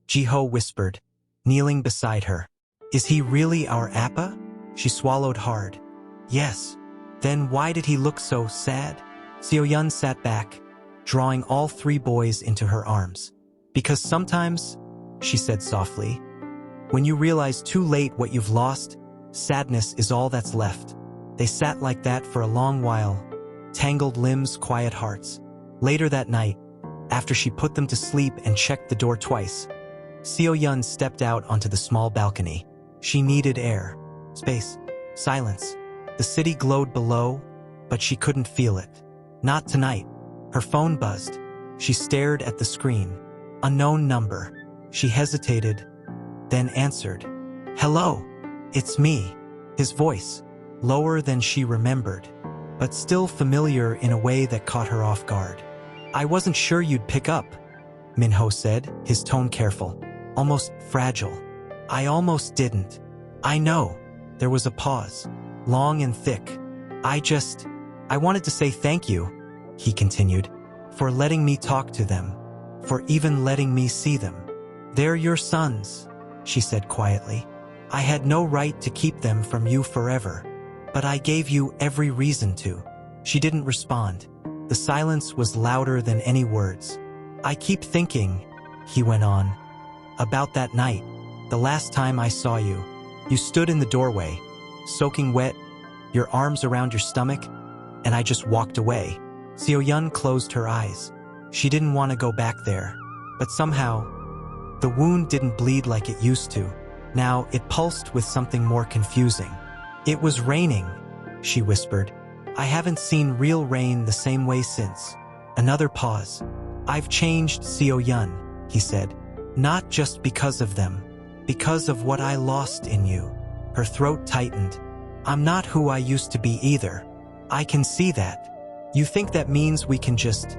Ji-ho whispered, kneeling beside her. "Is he really our Appa?" She swallowed hard. "Yes." "Then why did he look so sad?" Seo-yun sat back, drawing all three boys into her arms. "Because sometimes," she said softly, "when you realize too late what you've lost, sadness is all that's left." They sat like that for a long while, tangled limbs, quiet hearts. Later that night, after she put them to sleep and checked the door twice, Seo-yun stepped out onto the small balcony. She needed air, space, silence. The city glowed below, but she couldn't feel it. Not tonight. Her phone buzzed. She stared at the screen. Unknown number. She hesitated, then answered. "Hello, it's me." His voice, lower than she remembered, but still familiar in a way that caught her off guard. "I wasn't sure you'd pick up," Minho said, his tone careful, almost fragile. "I almost didn't." "I know." There was a pause, long and thick. I wanted to say thank you," he continued, "for letting me talk to them, for even letting me see them. They're your sons," she said quietly. "I had no right to keep them from you forever, but I gave you every reason to." She didn't respond. The silence was louder than any words. "I keep thinking," he went on, "about that night, the last time I saw you. You stood in the doorway, soaking wet, your arms around your stomach, and I just walked away." Seo-yun closed her eyes. She didn't want to go back there, but somehow, the wound didn't bleed like it used to. Now it pulsed with something more confusing. "It was raining," she whispered. "I haven't seen real rain the same way since." Another pause. "I've changed, Seo-yun," he said. "Not just because of them, because of what I lost in you." Her throat tightened. "I'm not who I used to be either. I can see that. You think that means we can just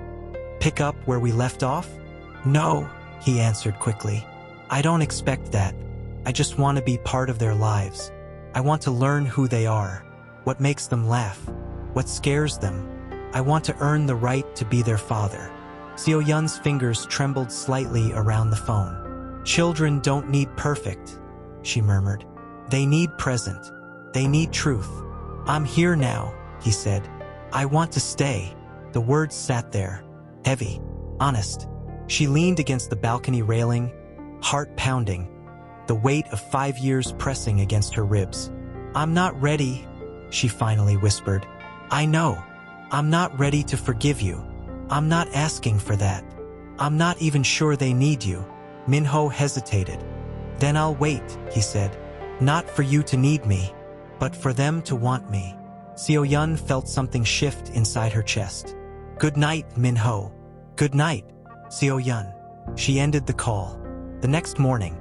pick up where we left off?" "No," he answered quickly. "I don't expect that. I just want to be part of their lives. I want to learn who they are, what makes them laugh, what scares them. I want to earn the right to be their father." Seo-yun's fingers trembled slightly around the phone. "Children don't need perfect," she murmured. "They need present. They need truth. I'm here now," he said. "I want to stay." The words sat there, heavy, honest. She leaned against the balcony railing, heart pounding, the weight of 5 years pressing against her ribs. "I'm not ready," she finally whispered. "I know. I'm not ready to forgive you. I'm not asking for that. I'm not even sure they need you." Minho hesitated. "Then I'll wait," he said. "Not for you to need me, but for them to want me." Seo-yun felt something shift inside her chest. "Good night, Minho." "Good night, Seo-yun." She ended the call. The next morning,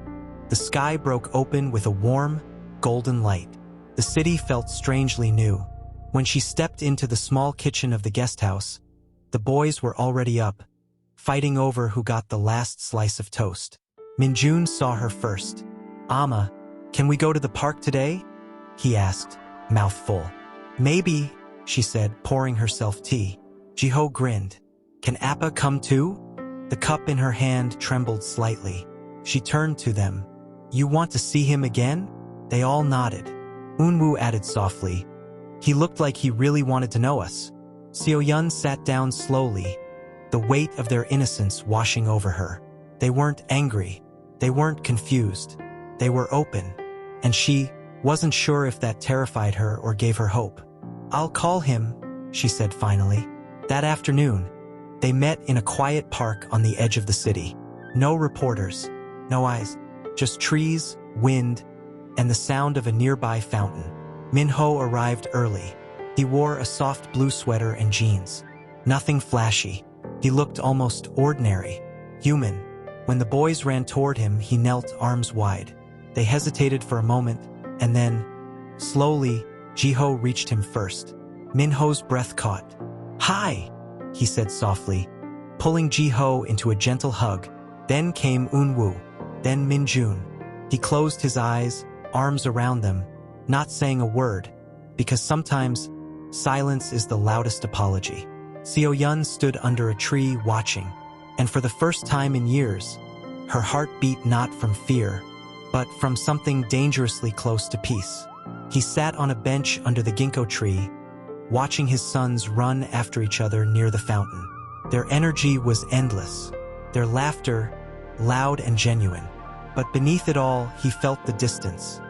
the sky broke open with a warm, golden light. The city felt strangely new. When she stepped into the small kitchen of the guest house, the boys were already up, fighting over who got the last slice of toast. Minjun saw her first. "Amma, can we go to the park today?" he asked, mouth full. "Maybe," she said, pouring herself tea. Jiho grinned. Can Appa come too? The cup in her hand trembled slightly. She turned to them. You want to see him again? They all nodded. Unwoo added softly. He looked like he really wanted to know us. Seo-yun sat down slowly, the weight of their innocence washing over her. They weren't angry. They weren't confused. They were open. And she wasn't sure if that terrified her or gave her hope. I'll call him, she said finally. That afternoon, they met in a quiet park on the edge of the city. No reporters, no eyes, just trees, wind, and the sound of a nearby fountain. Minho arrived early. He wore a soft blue sweater and jeans. Nothing flashy. He looked almost ordinary, human. When the boys ran toward him, he knelt arms wide. They hesitated for a moment, and then, slowly, Jiho reached him first. Minho's breath caught. Hi, he said softly, pulling Jiho into a gentle hug. Then came Unwoo, then Minjun. He closed his eyes, arms around them, not saying a word, because sometimes silence is the loudest apology. Seo-yun stood under a tree watching, and for the first time in years, her heart beat not from fear, but from something dangerously close to peace. He sat on a bench under the ginkgo tree, watching his sons run after each other near the fountain. Their energy was endless, their laughter loud and genuine. But beneath it all, he felt the distance.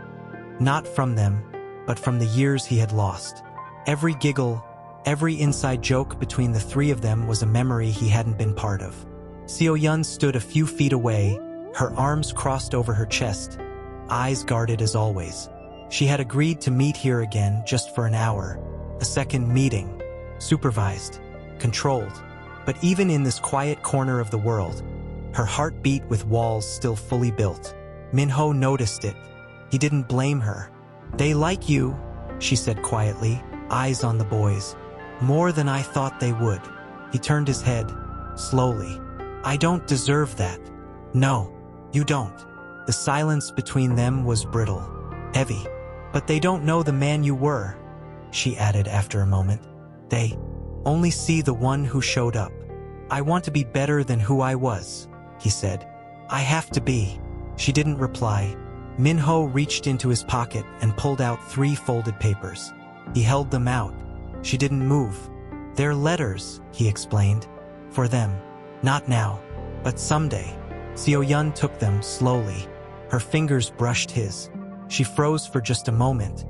Not from them, but from the years he had lost. Every giggle, every inside joke between the three of them was a memory he hadn't been part of. Seo-yun stood a few feet away, her arms crossed over her chest, eyes guarded as always. She had agreed to meet here again just for an hour, a second meeting, supervised, controlled. But even in this quiet corner of the world, her heart beat with walls still fully built. Minho noticed it. He didn't blame her. They like you, she said quietly, eyes on the boys. More than I thought they would. He turned his head, slowly. I don't deserve that. No, you don't. The silence between them was brittle, heavy. But they don't know the man you were, she added after a moment. They only see the one who showed up. I want to be better than who I was, he said. I have to be. She didn't reply. Minho reached into his pocket and pulled out 3 folded papers. He held them out. She didn't move. They're letters, he explained. For them. Not now, but someday. Seo-yun took them slowly. Her fingers brushed his. She froze for just a moment.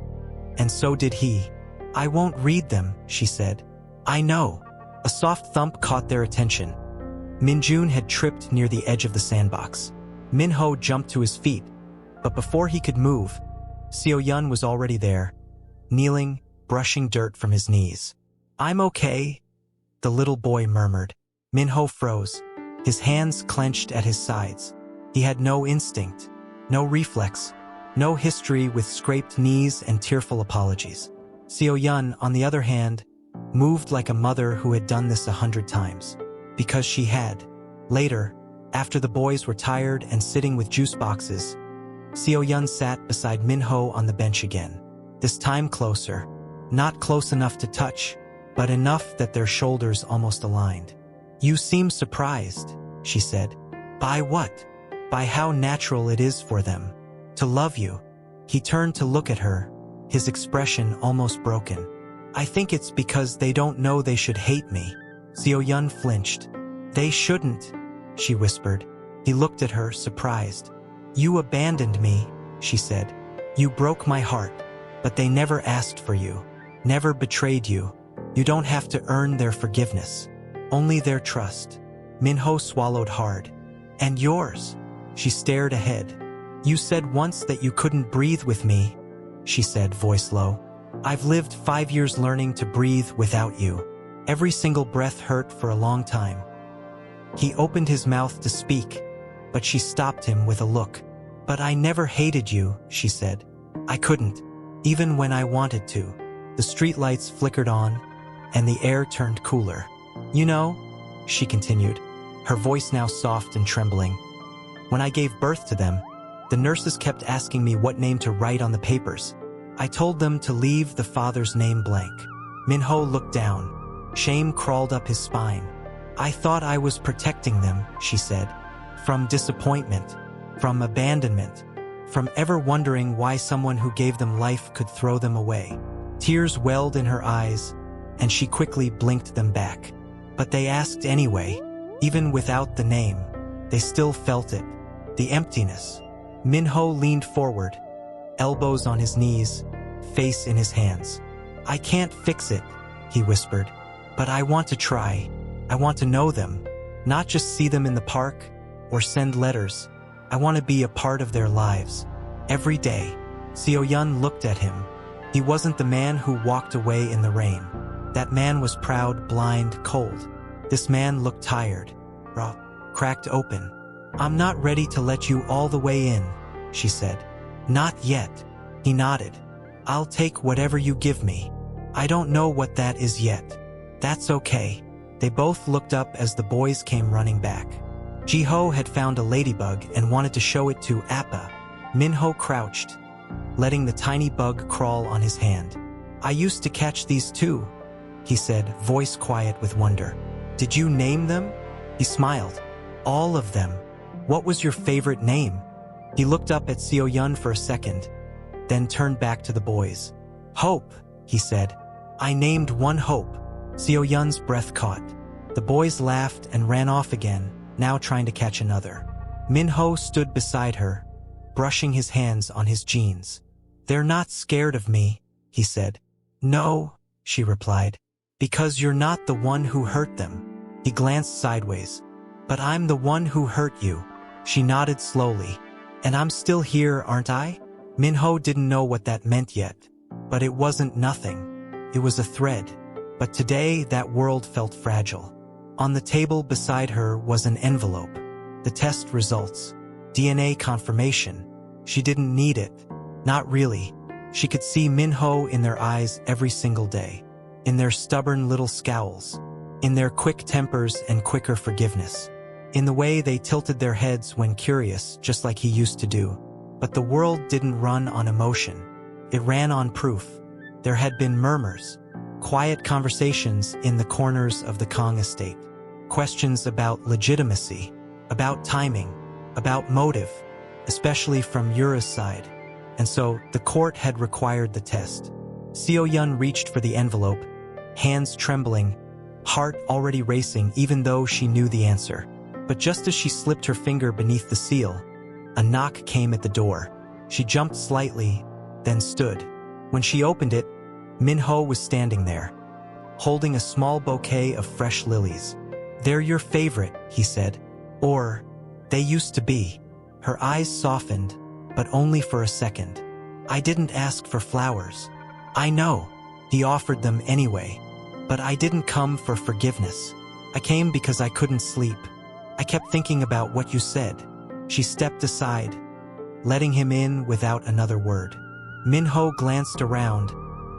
And so did he. I won't read them, she said. I know. A soft thump caught their attention. Minjun had tripped near the edge of the sandbox. Minho jumped to his feet, but before he could move, Seo-yun was already there, kneeling, brushing dirt from his knees. I'm okay, the little boy murmured. Minho froze, his hands clenched at his sides. He had no instinct, no reflex, no history with scraped knees and tearful apologies. Seo-yun, on the other hand, moved like a mother who had done this 100 times. Because she had. Later, after the boys were tired and sitting with juice boxes, Seo-yun sat beside Minho on the bench again. This time closer. Not close enough to touch, but enough that their shoulders almost aligned. You seem surprised, she said. By what? By how natural it is for them to love you. He turned to look at her, his expression almost broken. I think it's because they don't know they should hate me. Seo-yun flinched. They shouldn't, she whispered. He looked at her, surprised. You abandoned me, she said. You broke my heart, but they never asked for you, never betrayed you. You don't have to earn their forgiveness, only their trust. Minho swallowed hard. And yours? She stared ahead. You said once that you couldn't breathe with me, she said, voice low. I've lived 5 years learning to breathe without you. Every single breath hurt for a long time. He opened his mouth to speak, but she stopped him with a look. But I never hated you, she said. I couldn't, even when I wanted to. The streetlights flickered on, and the air turned cooler. You know, she continued, her voice now soft and trembling. When I gave birth to them, the nurses kept asking me what name to write on the papers. I told them to leave the father's name blank. Minho looked down. Shame crawled up his spine. I thought I was protecting them, she said. From disappointment, from abandonment, from ever wondering why someone who gave them life could throw them away. Tears welled in her eyes, and she quickly blinked them back. But they asked anyway, even without the name. They still felt it, the emptiness. Minho leaned forward, elbows on his knees, face in his hands. I can't fix it, he whispered, but I want to try. I want to know them, not just see them in the park or send letters. I want to be a part of their lives. Every day. Seo-yun looked at him. He wasn't the man who walked away in the rain. That man was proud, blind, cold. This man looked tired, raw, cracked open. I'm not ready to let you all the way in, she said. Not yet, he nodded. I'll take whatever you give me. I don't know what that is yet. That's okay. They both looked up as the boys came running back. Jiho had found a ladybug and wanted to show it to Appa. Minho crouched, letting the tiny bug crawl on his hand. I used to catch these too, he said, voice quiet with wonder. Did you name them? He smiled. All of them. What was your favorite name? He looked up at Seo-yun for a second, then turned back to the boys. Hope, he said. I named one Hope. Seo-yun's breath caught. The boys laughed and ran off again, now trying to catch another. Minho stood beside her, brushing his hands on his jeans. They're not scared of me, he said. No, she replied, because you're not the one who hurt them. He glanced sideways. But I'm the one who hurt you. She nodded slowly. And I'm still here, aren't I? Minho didn't know what that meant yet. But it wasn't nothing. It was a thread. But today, that world felt fragile. On the table beside her was an envelope. The test results. DNA confirmation. She didn't need it. Not really. She could see Minho in their eyes every single day. In their stubborn little scowls. In their quick tempers and quicker forgiveness. In the way they tilted their heads when curious, just like he used to do. But the world didn't run on emotion. It ran on proof. There had been murmurs, quiet conversations in the corners of the Kong estate. Questions about legitimacy, about timing, about motive, especially from Yura's side. And so, the court had required the test. Seo-yun reached for the envelope, hands trembling, heart already racing even though she knew the answer. But just as she slipped her finger beneath the seal, a knock came at the door. She jumped slightly, then stood. When she opened it, Minho was standing there, holding a small bouquet of fresh lilies. They're your favorite, he said. Or, they used to be. Her eyes softened, but only for a second. I didn't ask for flowers. I know. He offered them anyway. But I didn't come for forgiveness. I came because I couldn't sleep. I kept thinking about what you said. She stepped aside, letting him in without another word. Minho glanced around,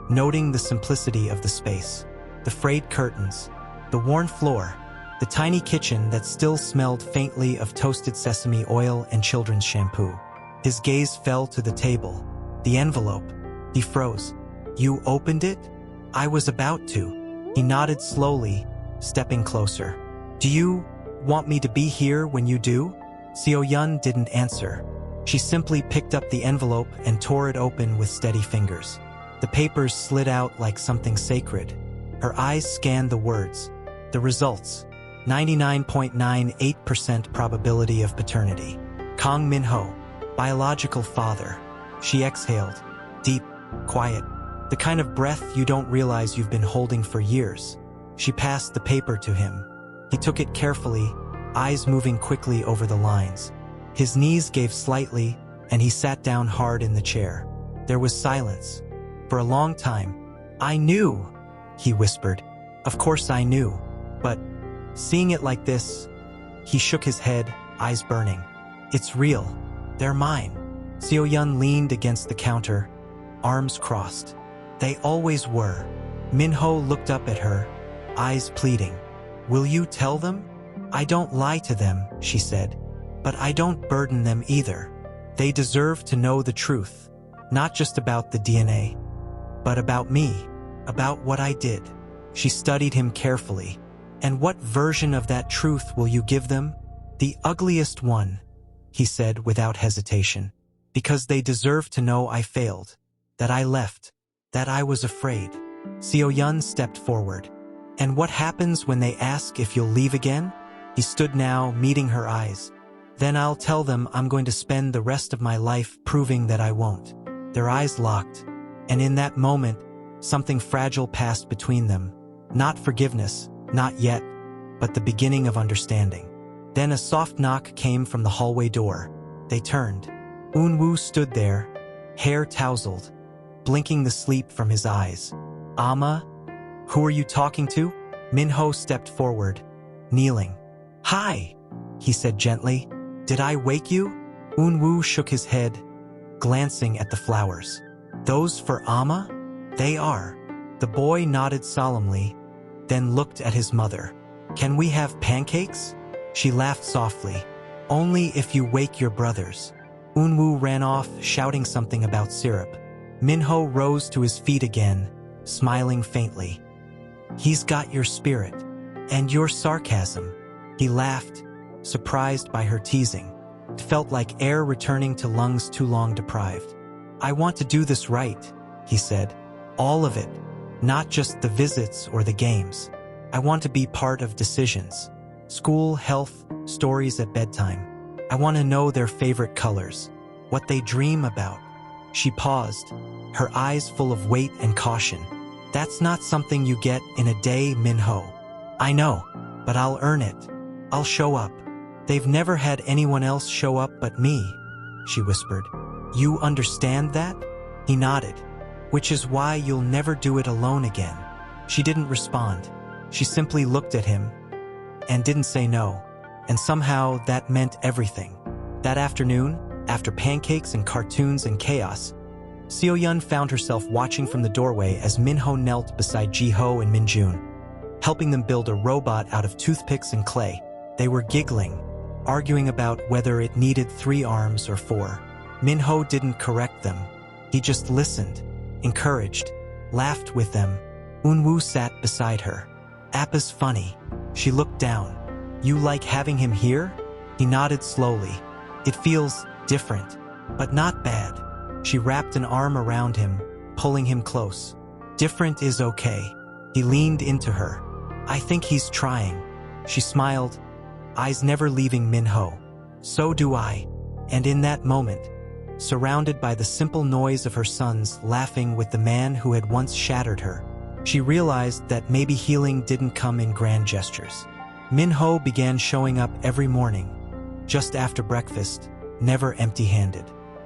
noting the simplicity of the space. The frayed curtains, the worn floor, the tiny kitchen that still smelled faintly of toasted sesame oil and children's shampoo. His gaze fell to the table. The envelope. He froze. You opened it? I was about to. He nodded slowly, stepping closer. Do you want me to be here when you do? Seo-yun didn't answer. She simply picked up the envelope and tore it open with steady fingers. The papers slid out like something sacred. Her eyes scanned the words. The results. 99.98% probability of paternity. Kong Minho, biological father. She exhaled. Deep, quiet. The kind of breath you don't realize you've been holding for years. She passed the paper to him. He took it carefully, eyes moving quickly over the lines. His knees gave slightly, and he sat down hard in the chair. There was silence. For a long time. I knew, he whispered. Of course I knew. But, seeing it like this, he shook his head, eyes burning. It's real. They're mine. Seo-yun leaned against the counter, arms crossed. They always were. Minho looked up at her, eyes pleading. Will you tell them? I don't lie to them, she said. But I don't burden them either. They deserve to know the truth. Not just about the DNA, but about me. About what I did. She studied him carefully. And what version of that truth will you give them? The ugliest one, he said without hesitation. Because they deserve to know I failed, that I left, that I was afraid. Seo-yun stepped forward. And what happens when they ask if you'll leave again? He stood now, meeting her eyes. Then I'll tell them I'm going to spend the rest of my life proving that I won't. Their eyes locked, and in that moment, something fragile passed between them. Not forgiveness, not yet, but the beginning of understanding. Then a soft knock came from the hallway door. They turned. Eun-woo stood there, hair tousled, blinking the sleep from his eyes. "Ama? Who are you talking to?" Min-ho stepped forward, kneeling. "Hi," he said gently. "Did I wake you?" Eun-woo shook his head, glancing at the flowers. "Those for Ama?" "They are." The boy nodded solemnly, then looked at his mother. "Can we have pancakes?" She laughed softly. "Only if you wake your brothers." Eun-woo ran off, shouting something about syrup. Min-ho rose to his feet again, smiling faintly. "He's got your spirit. And your sarcasm." He laughed, surprised by her teasing. It felt like air returning to lungs too long deprived. "I want to do this right," he said. "All of it. Not just the visits or the games. I want to be part of decisions. School, health, stories at bedtime. I want to know their favorite colors, what they dream about." She paused, her eyes full of weight and caution. "That's not something you get in a day, Min-ho." "I know, but I'll earn it. I'll show up. They've never had anyone else show up but me," she whispered. "You understand that?" He nodded. "Which is why you'll never do it alone again." She didn't respond. She simply looked at him and didn't say no. And somehow that meant everything. That afternoon, after pancakes and cartoons and chaos, Seo-yun found herself watching from the doorway as Min-ho knelt beside Ji-ho and Min-jun, helping them build a robot out of toothpicks and clay. They were giggling, arguing about whether it needed 3 arms or 4. Min-ho didn't correct them. He just listened, encouraged, laughed with them. Eun-woo sat beside her. "Appa's funny." She looked down. "You like having him here?" He nodded slowly. "It feels different, but not bad." She wrapped an arm around him, pulling him close. "Different is okay." He leaned into her. "I think he's trying." She smiled, eyes never leaving Min-ho. "So do I." And in that moment, surrounded by the simple noise of her sons laughing with the man who had once shattered her, she realized that maybe healing didn't come in grand gestures. Min-ho began showing up every morning, just after breakfast, never empty-handed.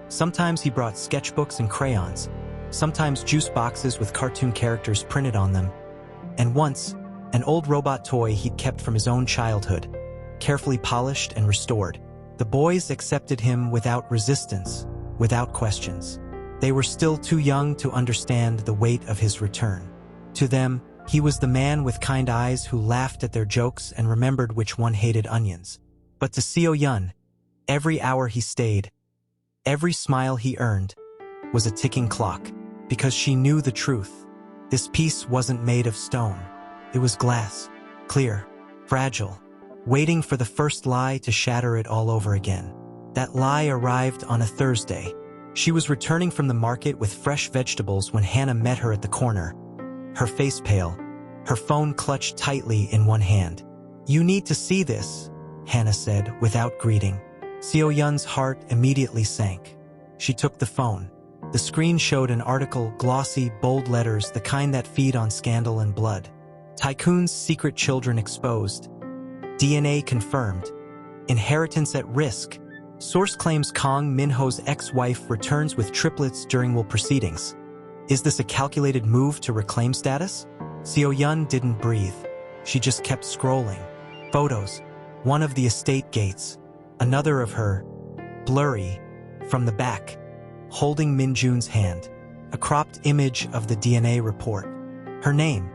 Sometimes he brought sketchbooks and crayons, sometimes juice boxes with cartoon characters printed on them, and once, an old robot toy he'd kept from his own childhood, carefully polished and restored. The boys accepted him without resistance, without questions. They were still too young to understand the weight of his return. To them, he was the man with kind eyes who laughed at their jokes and remembered which one hated onions. But to Seo-yun, every hour he stayed, every smile he earned, was a ticking clock, because she knew the truth. This piece wasn't made of stone. It was glass, clear, fragile, waiting for the first lie to shatter it all over again. That lie arrived on a Thursday. She was returning from the market with fresh vegetables when Hannah met her at the corner, her face pale, her phone clutched tightly in one hand. "You need to see this," Hannah said without greeting. Seo-yun's heart immediately sank. She took the phone. The screen showed an article, glossy, bold letters, the kind that feed on scandal and blood. Tycoon's secret children exposed. DNA confirmed. Inheritance at risk. Source claims Kang Min-ho's ex-wife returns with triplets during will proceedings. Is this a calculated move to reclaim status? Seo-yun didn't breathe. She just kept scrolling. Photos. One of the estate gates. Another of her, blurry, from the back, holding Min-jun's hand. A cropped image of the DNA report. Her name,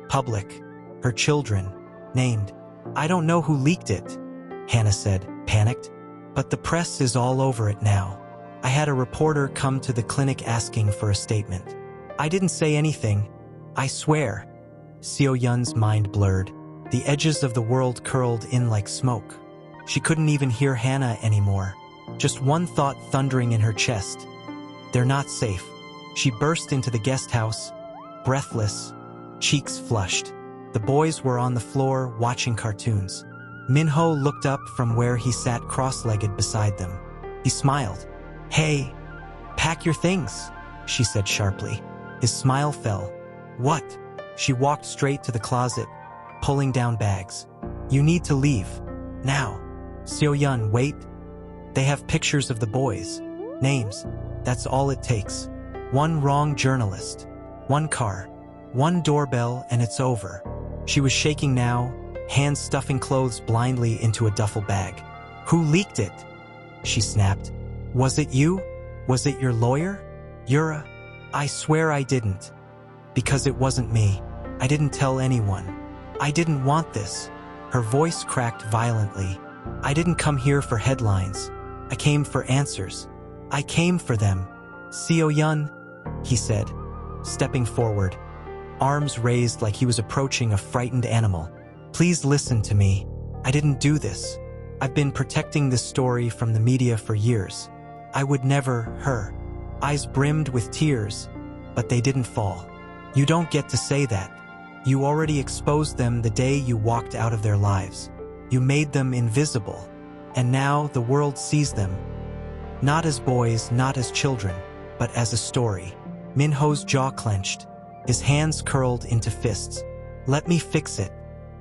public. Her children, named. "I don't know who leaked it," Hannah said, panicked. "But the press is all over it now. I had a reporter come to the clinic asking for a statement." I didn't say anything. I swear. Seo Yun's mind blurred. The edges of the world curled in like smoke. She couldn't even hear Hannah anymore. Just one thought thundering in her chest. They're not safe. She burst into the guest house, breathless, cheeks flushed. The boys were on the floor watching cartoons. Minho looked up from where he sat cross-legged beside them. He smiled. "Hey, pack your things," she said sharply. His smile fell. "What?" She walked straight to the closet, pulling down bags. "You need to leave. Now." Seo Yun, wait. They have pictures of the boys. Names. That's all it takes. One wrong journalist. One car. One doorbell and it's over. She was shaking now, hands stuffing clothes blindly into a duffel bag. "Who leaked it?" she snapped. "Was it you? Was it your lawyer? Yura?" "I swear I didn't. Because it wasn't me. I didn't tell anyone. I didn't want this." Her voice cracked violently. "I didn't come here for headlines. I came for answers. I came for them." "Seo Yun," he said, stepping forward, arms raised like he was approaching a frightened animal. "Please listen to me. I didn't do this. I've been protecting this story from the media for years. I would never." Her eyes brimmed with tears, but they didn't fall. "You don't get to say that. You already exposed them the day you walked out of their lives. You made them invisible. And now the world sees them. Not as boys, not as children, but as a story." Minho's jaw clenched. His hands curled into fists. "Let me fix it.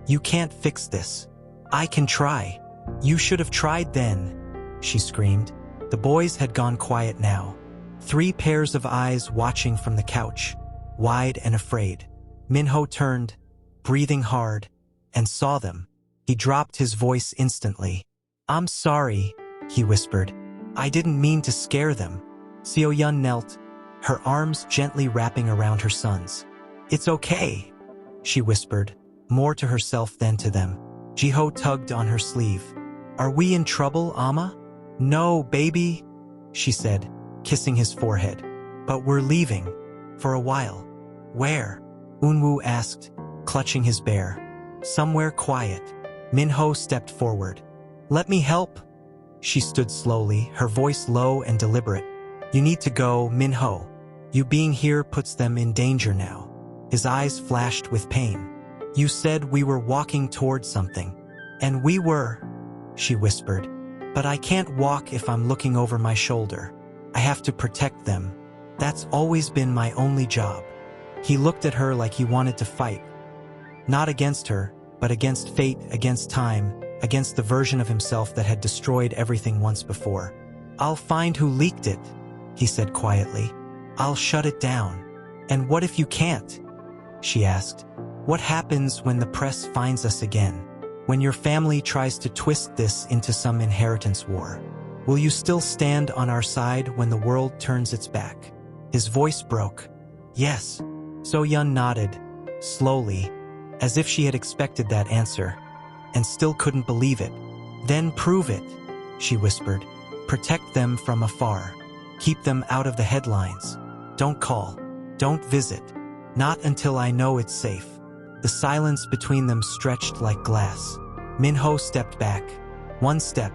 You can't fix this. I can try." "You should have tried then," she screamed. The boys had gone quiet now. 3 pairs of eyes watching from the couch, wide and afraid. Minho turned, breathing hard, and saw them. He dropped his voice instantly. "I'm sorry," he whispered. "I didn't mean to scare them." Seo Yun knelt, her arms gently wrapping around her sons. "It's okay," she whispered, more to herself than to them. Jiho tugged on her sleeve. "Are we in trouble, Amma?" "No, baby," she said, kissing his forehead. "But we're leaving. For a while." "Where?" Unwoo asked, clutching his bear. "Somewhere quiet." Minho stepped forward. "Let me help." She stood slowly, her voice low and deliberate. "You need to go, Minho. You being here puts them in danger now." His eyes flashed with pain. "You said we were walking toward something." "And we were," she whispered. "But I can't walk if I'm looking over my shoulder. I have to protect them. That's always been my only job." He looked at her like he wanted to fight. Not against her, but against fate, against time, against the version of himself that had destroyed everything once before. "I'll find who leaked it," he said quietly. "I'll shut it down." "And what if you can't?" she asked. "What happens when the press finds us again? When your family tries to twist this into some inheritance war? Will you still stand on our side when the world turns its back?" His voice broke. "Yes." Seo Yun nodded, slowly, as if she had expected that answer, and still couldn't believe it. "Then prove it," she whispered. "Protect them from afar. Keep them out of the headlines. Don't call. Don't visit. Not until I know it's safe." The silence between them stretched like glass. Minho stepped back. 1 step.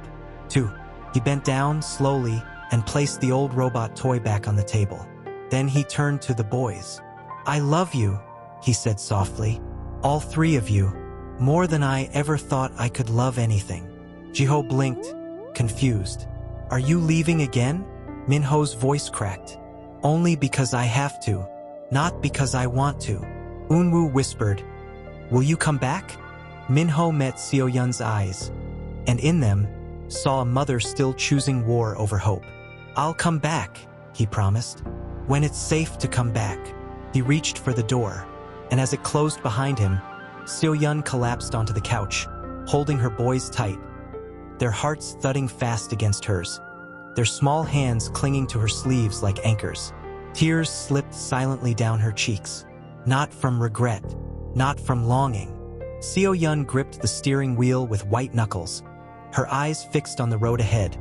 2. He bent down slowly and placed the old robot toy back on the table. Then he turned to the boys. "I love you," he said softly. "All 3 of you. More than I ever thought I could love anything." Jiho blinked, confused. "Are you leaving again?" Minho's voice cracked. "Only because I have to. Not because I want to." Unwoo whispered, "Will you come back?" Minho met Seo Yun's eyes, and in them saw a mother still choosing war over hope. "I'll come back," he promised. "When it's safe to come back." He reached for the door, and as it closed behind him, Seo Yun collapsed onto the couch, holding her boys tight, their hearts thudding fast against hers, their small hands clinging to her sleeves like anchors. Tears slipped silently down her cheeks. Not from regret, not from longing. Seo Yun gripped the steering wheel with white knuckles, her eyes fixed on the road ahead,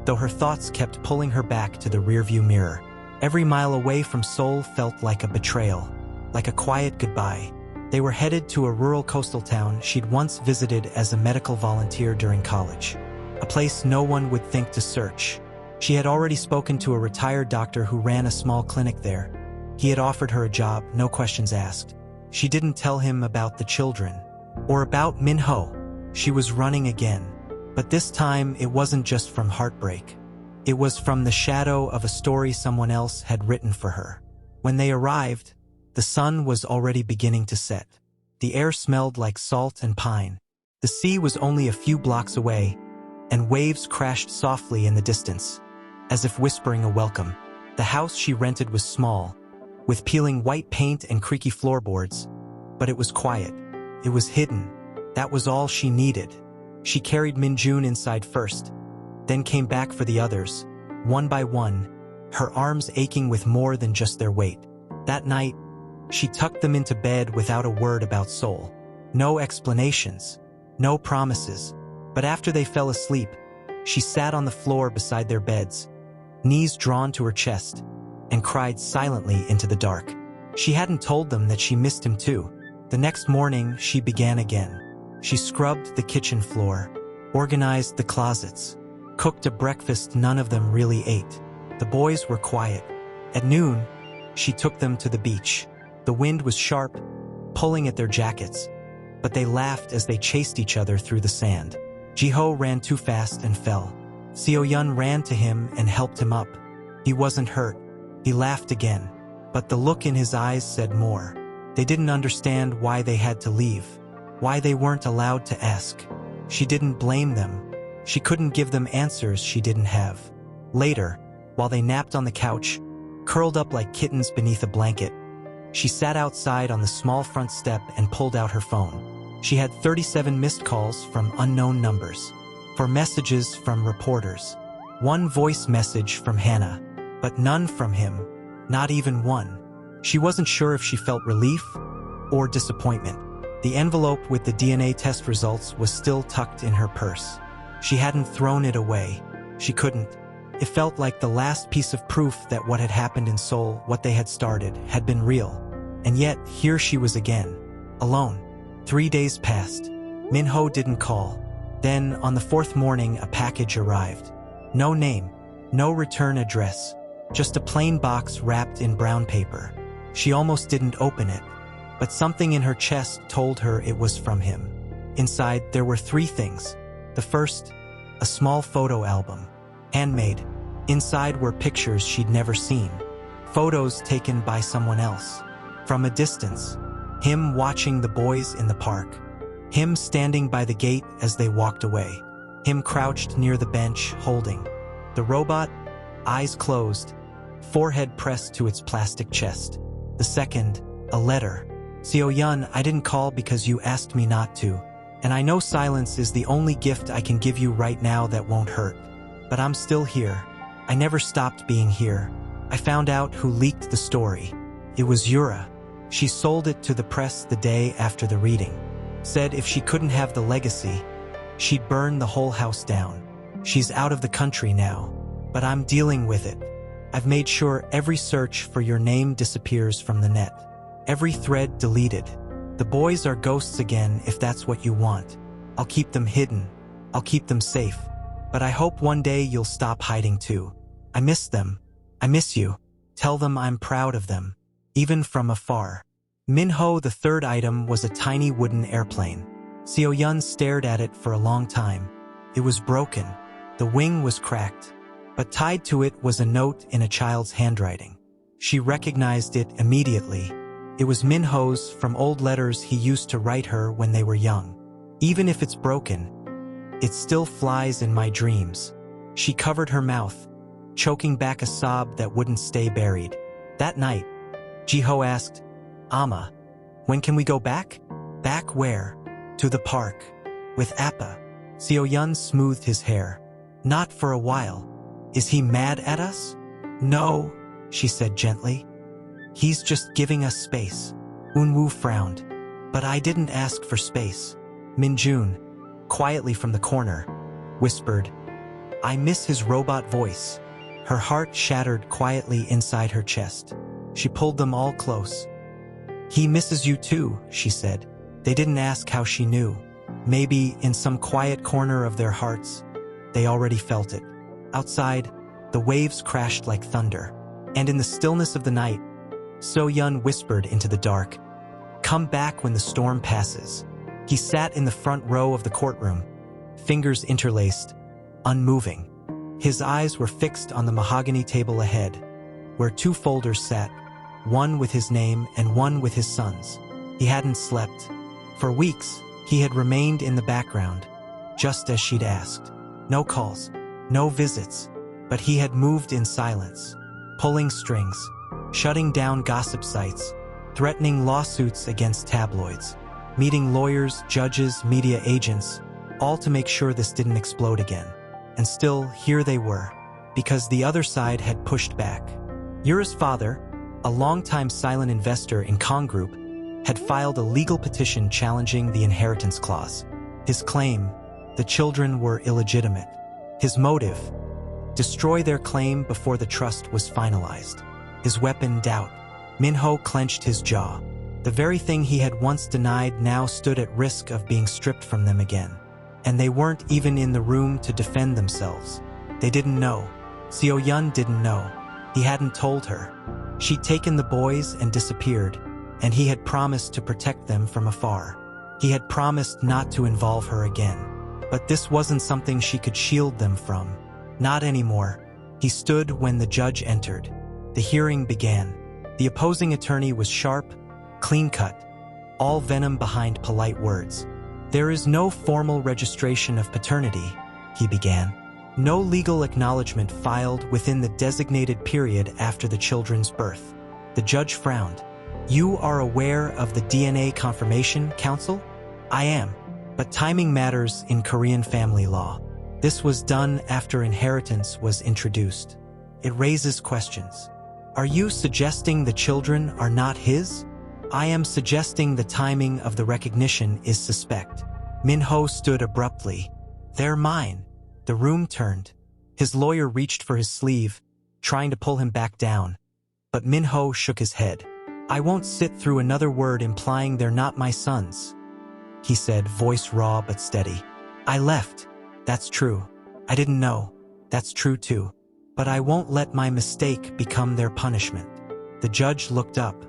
though her thoughts kept pulling her back to the rearview mirror. Every mile away from Seoul felt like a betrayal, like a quiet goodbye. They were headed to a rural coastal town she'd once visited as a medical volunteer during college. A place no one would think to search. She had already spoken to a retired doctor who ran a small clinic there. He had offered her a job, no questions asked. She didn't tell him about the children, or about Min-ho. She was running again. But this time, it wasn't just from heartbreak. It was from the shadow of a story someone else had written for her. When they arrived, the sun was already beginning to set. The air smelled like salt and pine. The sea was only a few blocks away, and waves crashed softly in the distance, as if whispering a welcome. The house she rented was small, with peeling white paint and creaky floorboards, but it was quiet. It was hidden. That was all she needed. She carried Min-jun inside first, then came back for the others, one by one, her arms aching with more than just their weight. That night, she tucked them into bed without a word about Seoul. No explanations, no promises. But after they fell asleep, she sat on the floor beside their beds, knees drawn to her chest, and cried silently into the dark. She hadn't told them that she missed him too. The next morning, she began again. She scrubbed the kitchen floor, organized the closets, cooked a breakfast none of them really ate. The boys were quiet. At noon, she took them to the beach. The wind was sharp, pulling at their jackets, but they laughed as they chased each other through the sand. Ji-ho ran too fast and fell. Seo-yun ran to him and helped him up. He wasn't hurt. He laughed again, but the look in his eyes said more. They didn't understand why they had to leave, why they weren't allowed to ask. She didn't blame them. She couldn't give them answers she didn't have. Later, while they napped on the couch, curled up like kittens beneath a blanket, she sat outside on the small front step and pulled out her phone. She had 37 missed calls from unknown numbers, 4 messages from reporters, 1 voice message from Hannah, but none from him, not even one. She wasn't sure if she felt relief or disappointment. The envelope with the DNA test results was still tucked in her purse. She hadn't thrown it away. She couldn't. It felt like the last piece of proof that what had happened in Seoul, what they had started, had been real. And yet, here she was again, alone. 3 days passed. Min-ho didn't call. Then, on the 4th morning, a package arrived. No name, no return address, just a plain box wrapped in brown paper. She almost didn't open it, but something in her chest told her it was from him. Inside, there were 3 things. The first, a small photo album, handmade. Inside were pictures she'd never seen, photos taken by someone else. From a distance, him watching the boys in the park, him standing by the gate as they walked away, him crouched near the bench holding. The robot, eyes closed, forehead pressed to its plastic chest. The second, a letter. Seo-yun, I didn't call because you asked me not to, and I know silence is the only gift I can give you right now that won't hurt. But I'm still here. I never stopped being here. I found out who leaked the story. It was Yura. She sold it to the press the day after the reading. Said if she couldn't have the legacy, she'd burn the whole house down. She's out of the country now, but I'm dealing with it. I've made sure every search for your name disappears from the net. Every thread deleted. The boys are ghosts again if that's what you want. I'll keep them hidden. I'll keep them safe. But I hope one day you'll stop hiding too. I miss them. I miss you. Tell them I'm proud of them, even from afar. Min-ho, the third item, was a tiny wooden airplane. Seo-yun stared at it for a long time. It was broken. The wing was cracked. But tied to it was a note in a child's handwriting. She recognized it immediately. It was Min-ho's from old letters he used to write her when they were young. Even if it's broken, it still flies in my dreams. She covered her mouth, choking back a sob that wouldn't stay buried. That night, Ji-ho asked, Amma, when can we go back? Back where? To the park. With Appa. Seo-yun smoothed his hair. Not for a while. Is he mad at us? No, she said gently. He's just giving us space. Eun-woo frowned. But I didn't ask for space. Min-jun, quietly from the corner, whispered, I miss his robot voice. Her heart shattered quietly inside her chest. She pulled them all close. "He misses you too," she said. They didn't ask how she knew. Maybe in some quiet corner of their hearts, they already felt it. Outside, the waves crashed like thunder. And in the stillness of the night, So-Yun whispered into the dark, "Come back when the storm passes." He sat in the front row of the courtroom, fingers interlaced, unmoving. His eyes were fixed on the mahogany table ahead, where two folders sat, one with his name and one with his son's. He hadn't slept. For weeks, he had remained in the background, just as she'd asked. No calls, no visits, but he had moved in silence, pulling strings, shutting down gossip sites, threatening lawsuits against tabloids, meeting lawyers, judges, media agents, all to make sure this didn't explode again. And still, here they were, because the other side had pushed back. Yura's father, a longtime silent investor in Kong Group, had filed a legal petition challenging the inheritance clause. His claim, the children were illegitimate. His motive, destroy their claim before the trust was finalized. His weapon, doubt. Minho clenched his jaw. The very thing he had once denied now stood at risk of being stripped from them again. And they weren't even in the room to defend themselves. They didn't know. So-Yun didn't know. He hadn't told her. She'd taken the boys and disappeared, and he had promised to protect them from afar. He had promised not to involve her again. But this wasn't something she could shield them from. Not anymore. He stood when the judge entered. The hearing began. The opposing attorney was sharp, clean-cut, all venom behind polite words. "There is no formal registration of paternity," he began. "No legal acknowledgement filed within the designated period after the children's birth." The judge frowned. "You are aware of the DNA confirmation, counsel?" "I am. But timing matters in Korean family law. This was done after inheritance was introduced. It raises questions. Are you suggesting the children are not his?" "I am suggesting the timing of the recognition is suspect." Minho stood abruptly. "They're mine." The room turned. His lawyer reached for his sleeve, trying to pull him back down. But Minho shook his head. "I won't sit through another word implying they're not my sons," he said, voice raw but steady. "I left. That's true. I didn't know. That's true too. But I won't let my mistake become their punishment." The judge looked up.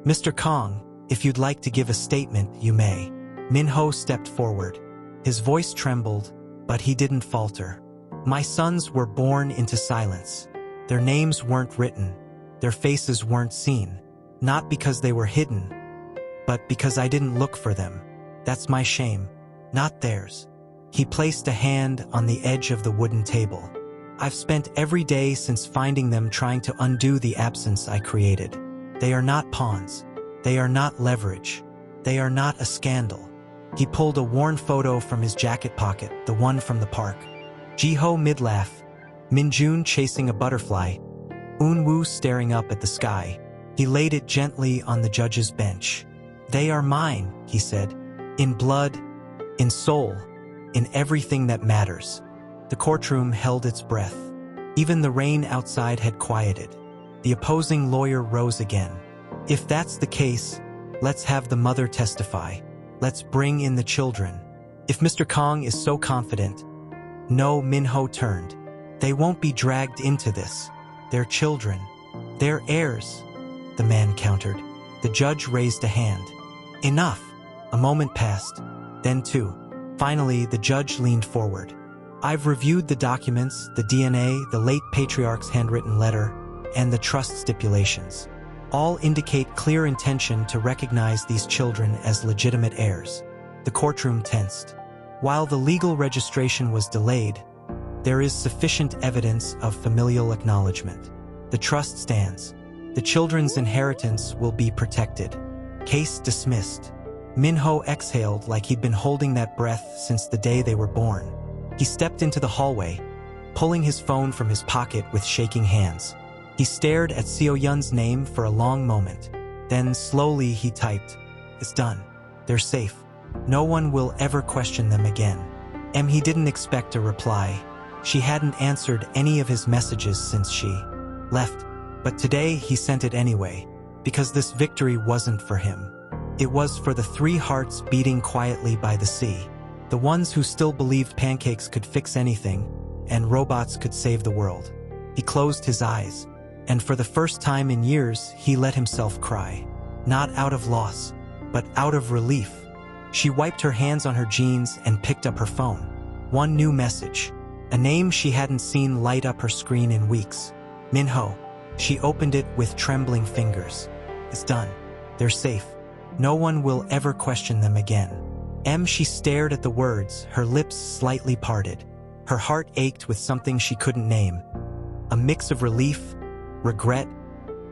"Mr. Kong, if you'd like to give a statement, you may." Minho stepped forward. His voice trembled, but he didn't falter. "My sons were born into silence. Their names weren't written. Their faces weren't seen. Not because they were hidden, but because I didn't look for them. That's my shame, not theirs." He placed a hand on the edge of the wooden table. "I've spent every day since finding them trying to undo the absence I created. They are not pawns. They are not leverage. They are not a scandal." He pulled a worn photo from his jacket pocket, the one from the park. Jiho mid-laugh, Minjun chasing a butterfly, Unwoo staring up at the sky. He laid it gently on the judge's bench. "They are mine," he said. "In blood, in soul, in everything that matters." The courtroom held its breath. Even the rain outside had quieted. The opposing lawyer rose again. "If that's the case, let's have the mother testify. Let's bring in the children. If Mr. Kong is so confident." "No," Minho turned. "They won't be dragged into this. They're children. They're heirs," the man countered. The judge raised a hand. "Enough." A moment passed, then two. Finally, the judge leaned forward. "I've reviewed the documents, the DNA, the late patriarch's handwritten letter, and the trust stipulations. All indicate clear intention to recognize these children as legitimate heirs." The courtroom tensed. While the legal registration was delayed, there is sufficient evidence of familial acknowledgement. The trust stands. The children's inheritance will be protected. Case dismissed. Minho exhaled like he'd been holding that breath since the day they were born. He stepped into the hallway, pulling his phone from his pocket with shaking hands. He stared at So-Yun's name for a long moment. Then slowly he typed, "It's done. They're safe. No one will ever question them again." He didn't expect a reply, She hadn't answered any of his messages since she left, but today he sent it anyway, because this victory wasn't for him. It was for the 3 hearts beating quietly by the sea, the ones who still believed pancakes could fix anything and robots could save the world. He closed his eyes, and for the first time in years, he let himself cry. Not out of loss, but out of relief. She wiped her hands on her jeans and picked up her phone. One new message. A name she hadn't seen light up her screen in weeks. Minho. She opened it with trembling fingers. It's done. They're safe. No one will ever question them again. She stared at the words, her lips slightly parted. Her heart ached with something she couldn't name. A mix of relief, regret,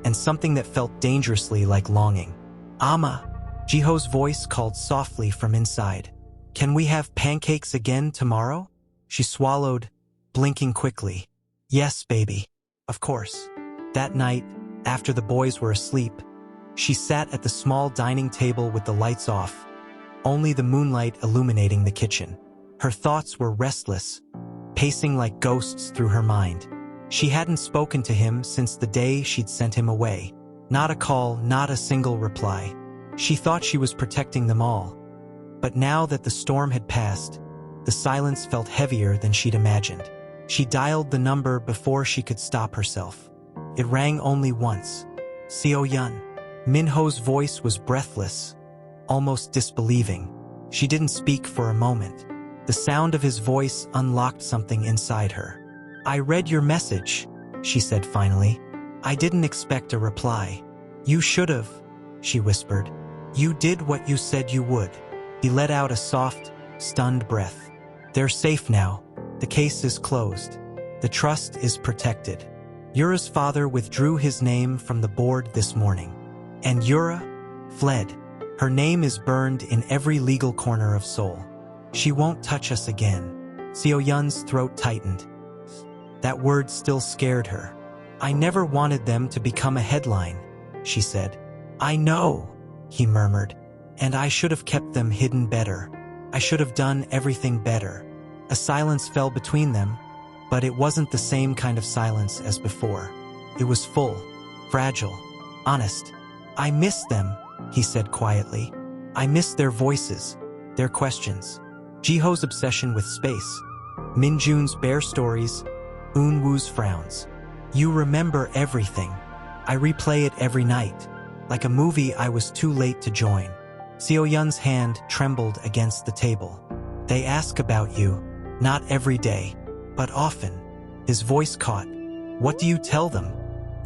and something that felt dangerously like longing. Ama, Jiho's voice called softly from inside. Can we have pancakes again tomorrow? She swallowed, blinking quickly. Yes, baby. Of course. That night, after the boys were asleep, she sat at the small dining table with the lights off, only the moonlight illuminating the kitchen. Her thoughts were restless, pacing like ghosts through her mind. She hadn't spoken to him since the day she'd sent him away. Not a call, not a single reply. She thought she was protecting them all. But now that the storm had passed, the silence felt heavier than she'd imagined. She dialed the number before she could stop herself. It rang only once. Seo Yun. Minho's voice was breathless, almost disbelieving. She didn't speak for a moment. The sound of his voice unlocked something inside her. I read your message, she said finally. I didn't expect a reply. You should've, she whispered. You did what you said you would. He let out a soft, stunned breath. They're safe now. The case is closed. The trust is protected. Yura's father withdrew his name from the board this morning. And Yura fled. Her name is burned in every legal corner of Seoul. She won't touch us again. Seo Yun's throat tightened. That word still scared her. I never wanted them to become a headline, she said. I know, he murmured, and I should have kept them hidden better. I should have done everything better. A silence fell between them, but it wasn't the same kind of silence as before. It was full, fragile, honest. I miss them, he said quietly. I miss their voices, their questions. Jiho's obsession with space, Minjun's bare stories, Eunwoo's frowns. You remember everything. I replay it every night, like a movie I was too late to join. Seo Yun's hand trembled against the table. They ask about you, not every day, but often. His voice caught. What do you tell them?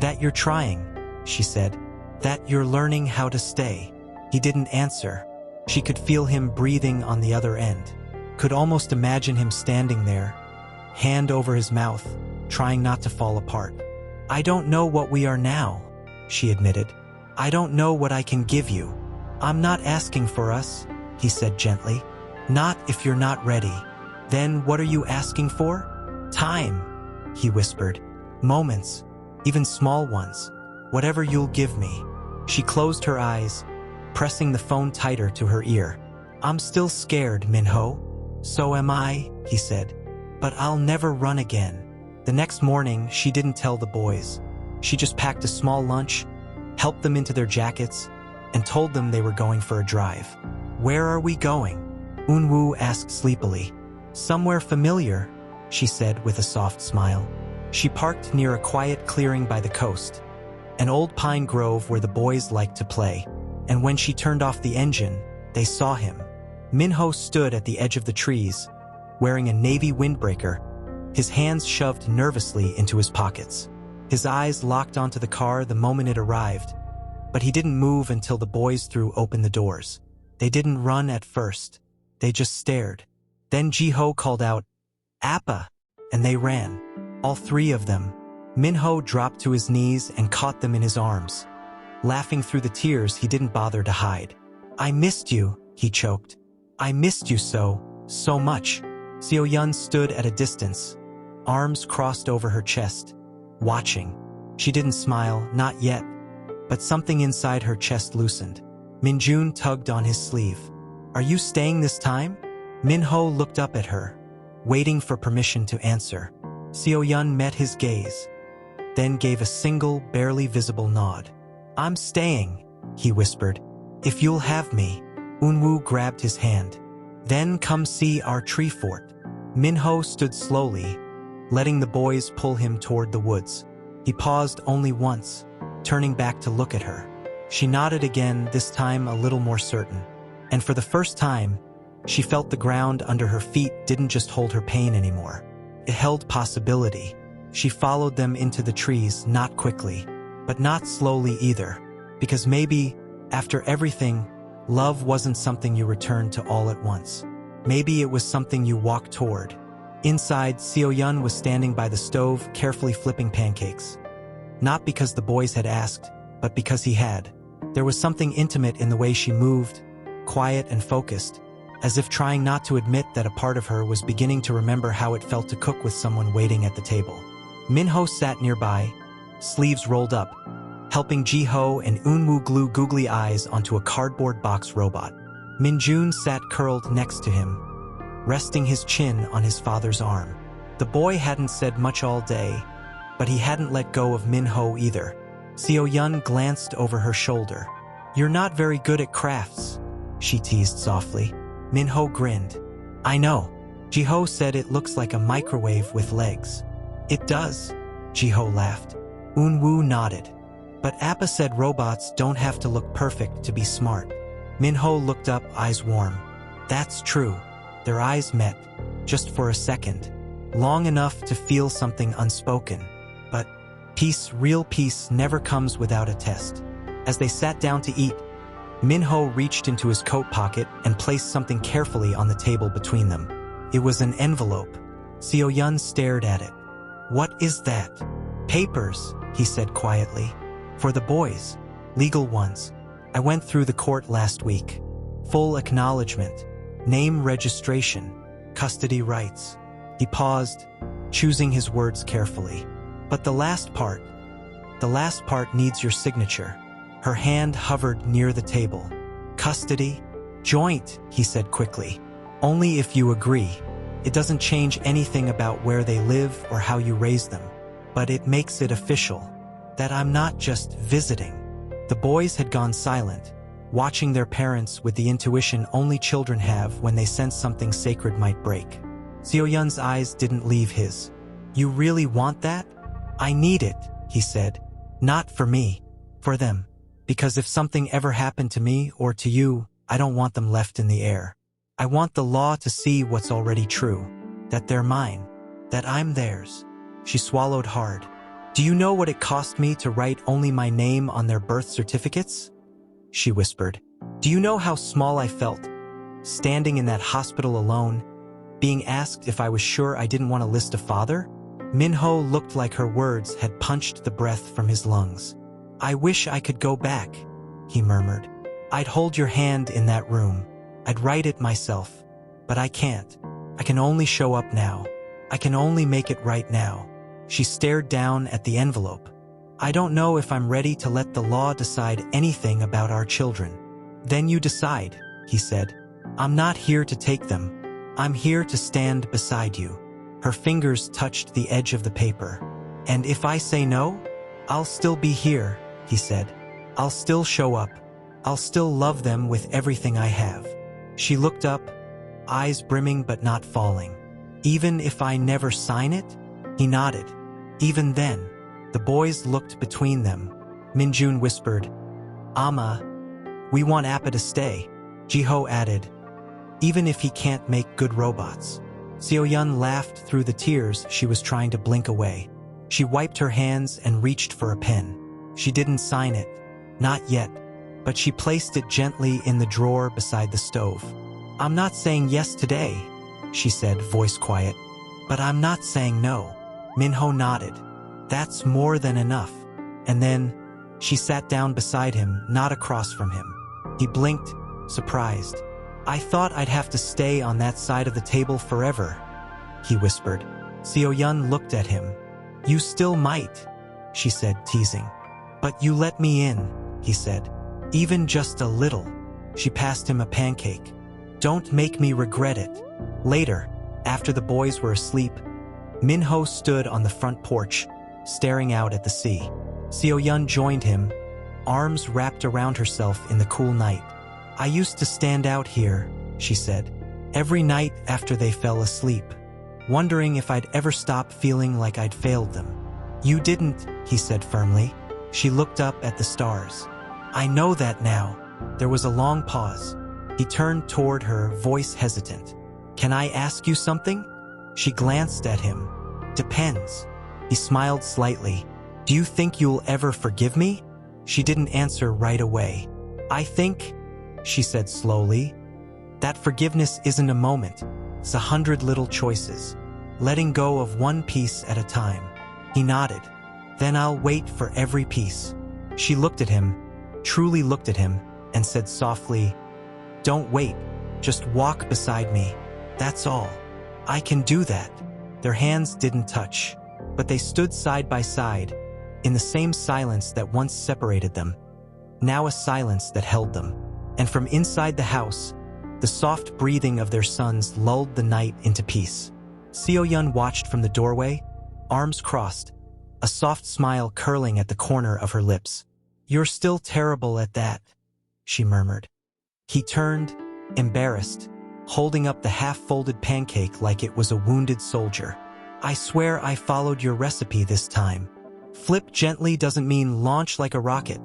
That you're trying, she said. That you're learning how to stay. He didn't answer. She could feel him breathing on the other end. Could almost imagine him standing there, hand over his mouth, trying not to fall apart. I don't know what we are now, she admitted. I don't know what I can give you. I'm not asking for us, he said gently. Not if you're not ready. Then what are you asking for? Time, he whispered. Moments, even small ones. Whatever you'll give me. She closed her eyes, pressing the phone tighter to her ear. I'm still scared, Minho. So am I, he said. But I'll never run again. The next morning, she didn't tell the boys. She just packed a small lunch, helped them into their jackets, and told them they were going for a drive. Where are we going? Eunwoo asked sleepily. Somewhere familiar, she said with a soft smile. She parked near a quiet clearing by the coast, an old pine grove where the boys liked to play, and when she turned off the engine, they saw him. Minho stood at the edge of the trees, wearing a navy windbreaker, his hands shoved nervously into his pockets. His eyes locked onto the car the moment it arrived, but he didn't move until the boys threw open the doors. They didn't run at first. They just stared. Then Jiho called out, Appa, and they ran. All 3 of them. Minho dropped to his knees and caught them in his arms. Laughing through the tears he didn't bother to hide. I missed you, he choked. I missed you so much. Seo Yun stood at a distance, arms crossed over her chest, watching. She didn't smile, not yet, but something inside her chest loosened. Minjun tugged on his sleeve. Are you staying this time? Minho looked up at her, waiting for permission to answer. Seo-yun met his gaze, then gave a single, barely visible nod. "I'm staying," he whispered. "If you'll have me." Unwoo grabbed his hand. "Then come see our tree fort." Minho stood slowly, letting the boys pull him toward the woods. He paused only once, turning back to look at her. She nodded again, this time a little more certain. And for the first time, she felt the ground under her feet didn't just hold her pain anymore. It held possibility. She followed them into the trees, not quickly, but not slowly either, because maybe, after everything, love wasn't something you returned to all at once. Maybe it was something you walked toward. Inside, Seo-yun was standing by the stove, carefully flipping pancakes. Not because the boys had asked, but because he had. There was something intimate in the way she moved, quiet and focused, as if trying not to admit that a part of her was beginning to remember how it felt to cook with someone waiting at the table. Minho sat nearby, sleeves rolled up, helping Ji-ho and Unwoo glue googly eyes onto a cardboard box robot. Minjun sat curled next to him, resting his chin on his father's arm. The boy hadn't said much all day, but he hadn't let go of Minho either. Seo-yun glanced over her shoulder. "You're not very good at crafts," she teased softly. Minho grinned. "I know." Ji-ho said, "It looks like a microwave with legs." "It does," Ji-ho laughed. Unwoo nodded. "But Appa said robots don't have to look perfect to be smart." Minho looked up, eyes warm. "That's true." Their eyes met, just for a second, long enough to feel something unspoken. But peace, real peace, never comes without a test. As they sat down to eat, Minho reached into his coat pocket and placed something carefully on the table between them. It was an envelope. Seo-yun stared at it. "What is that?" "Papers," he said quietly. "For the boys. Legal ones. I went through the court last week. Full acknowledgement. Name registration. Custody rights." He paused, choosing his words carefully. "But the last part needs your signature." Her hand hovered near the table. "Custody? Joint," he said quickly. "Only if you agree. It doesn't change anything about where they live or how you raise them. But it makes it official. That I'm not just visiting." The boys had gone silent, watching their parents with the intuition only children have when they sense something sacred might break. Seo-yun's eyes didn't leave his. "You really want that?" "I need it," he said. "Not for me. For them. Because if something ever happened to me or to you, I don't want them left in the air. I want the law to see what's already true. That they're mine. That I'm theirs." She swallowed hard. "Do you know what it cost me to write only my name on their birth certificates?" she whispered. "Do you know how small I felt, standing in that hospital alone, being asked if I was sure I didn't want to list a father?" Minho looked like her words had punched the breath from his lungs. "I wish I could go back," he murmured. "I'd hold your hand in that room. I'd write it myself. But I can't. I can only show up now. I can only make it right now." She stared down at the envelope. "I don't know if I'm ready to let the law decide anything about our children." "Then you decide," he said. "I'm not here to take them. I'm here to stand beside you." Her fingers touched the edge of the paper. "And if I say no, I'll still be here," he said. "I'll still show up. I'll still love them with everything I have." She looked up, eyes brimming but not falling. "Even if I never sign it?" He nodded. "Even then." The boys looked between them. Minjun whispered, "Amma, we want Appa to stay." Ji-ho added, "Even if he can't make good robots." Seo-yun laughed through the tears she was trying to blink away. She wiped her hands and reached for a pen. She didn't sign it. Not yet. But she placed it gently in the drawer beside the stove. "I'm not saying yes today," she said, voice quiet. "But I'm not saying no." Minho nodded. "That's more than enough." And then, she sat down beside him, not across from him. He blinked, surprised. "I thought I'd have to stay on that side of the table forever," he whispered. Seo-yun looked at him. "You still might," she said, teasing. "But you let me in," he said. "Even just a little." She passed him a pancake. "Don't make me regret it." Later, after the boys were asleep, Minho stood on the front porch, staring out at the sea. Seo-yun joined him, arms wrapped around herself in the cool night. "I used to stand out here," she said, "every night after they fell asleep, wondering if I'd ever stop feeling like I'd failed them." "You didn't," he said firmly. She looked up at the stars. "I know that now." There was a long pause. He turned toward her, voice hesitant. "Can I ask you something?" She glanced at him. "Depends." He smiled slightly. "Do you think you'll ever forgive me?" She didn't answer right away. "I think," she said slowly, "that forgiveness isn't a moment. It's 100 little choices. Letting go of one piece at a time." He nodded. "Then I'll wait for every piece." She looked at him, truly looked at him, and said softly, "Don't wait. Just walk beside me. That's all." "I can do that." Their hands didn't touch, but they stood side by side, in the same silence that once separated them, now a silence that held them. And from inside the house, the soft breathing of their sons lulled the night into peace. Seo-yun watched from the doorway, arms crossed, a soft smile curling at the corner of her lips. "You're still terrible at that," she murmured. He turned, embarrassed, holding up the half-folded pancake like it was a wounded soldier. "I swear I followed your recipe this time." "Flip gently doesn't mean launch like a rocket,"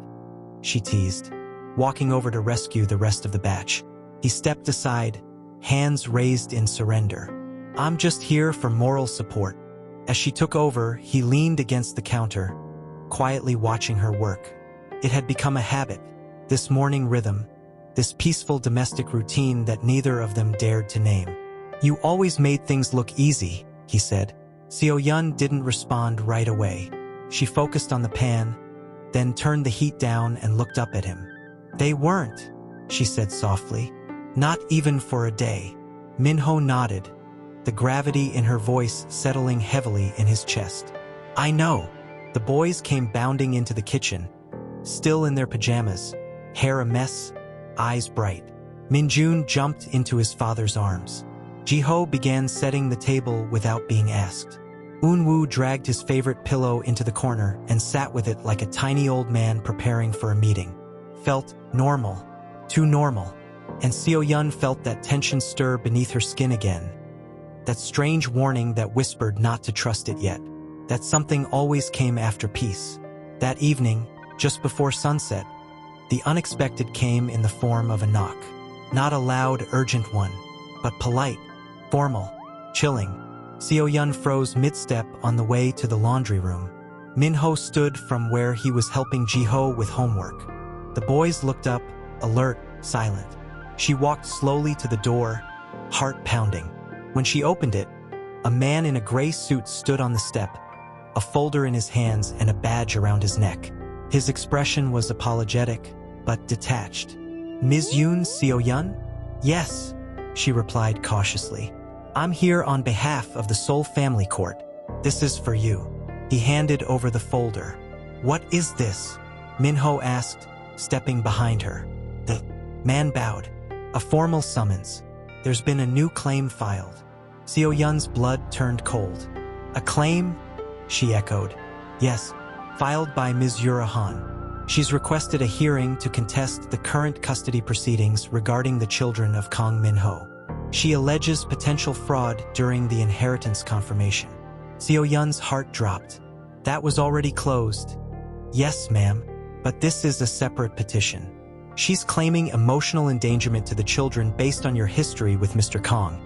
she teased, walking over to rescue the rest of the batch. He stepped aside, hands raised in surrender. "I'm just here for moral support." As she took over, he leaned against the counter, quietly watching her work. It had become a habit, this morning rhythm, this peaceful domestic routine that neither of them dared to name. "You always made things look easy," he said. Seo-yun didn't respond right away. She focused on the pan, then turned the heat down and looked up at him. "They weren't," she said softly. "Not even for a day." Minho nodded, the gravity in her voice settling heavily in his chest. "I know." The boys came bounding into the kitchen, still in their pajamas, hair a mess, eyes bright. Minjun jumped into his father's arms. Jiho began setting the table without being asked. Unwoo dragged his favorite pillow into the corner and sat with it like a tiny old man preparing for a meeting. Felt normal, too normal. And Seo-yun felt that tension stir beneath her skin again. That strange warning that whispered not to trust it yet. That something always came after peace. That evening, just before sunset, the unexpected came in the form of a knock. Not a loud, urgent one, but polite, formal, chilling. Seo-yun froze mid-step on the way to the laundry room. Minho stood from where he was helping Jiho with homework. The boys looked up, alert, silent. She walked slowly to the door, heart pounding. When she opened it, a man in a gray suit stood on the step, a folder in his hands and a badge around his neck. His expression was apologetic, but detached. "Ms. Yoon Seo-yun?" "Yes," she replied cautiously. "I'm here on behalf of the Seoul Family Court. This is for you." He handed over the folder. "What is this?" Minho asked, stepping behind her. The man bowed. "A formal summons. There's been a new claim filed." Seo-yun's blood turned cold. "A claim?" she echoed. "Yes, filed by Ms. Yura Han. She's requested a hearing to contest the current custody proceedings regarding the children of Kang Min-ho. She alleges potential fraud during the inheritance confirmation." Seo-yun's heart dropped. "That was already closed." "Yes, ma'am, but this is a separate petition. She's claiming emotional endangerment to the children based on your history with Mr. Kang,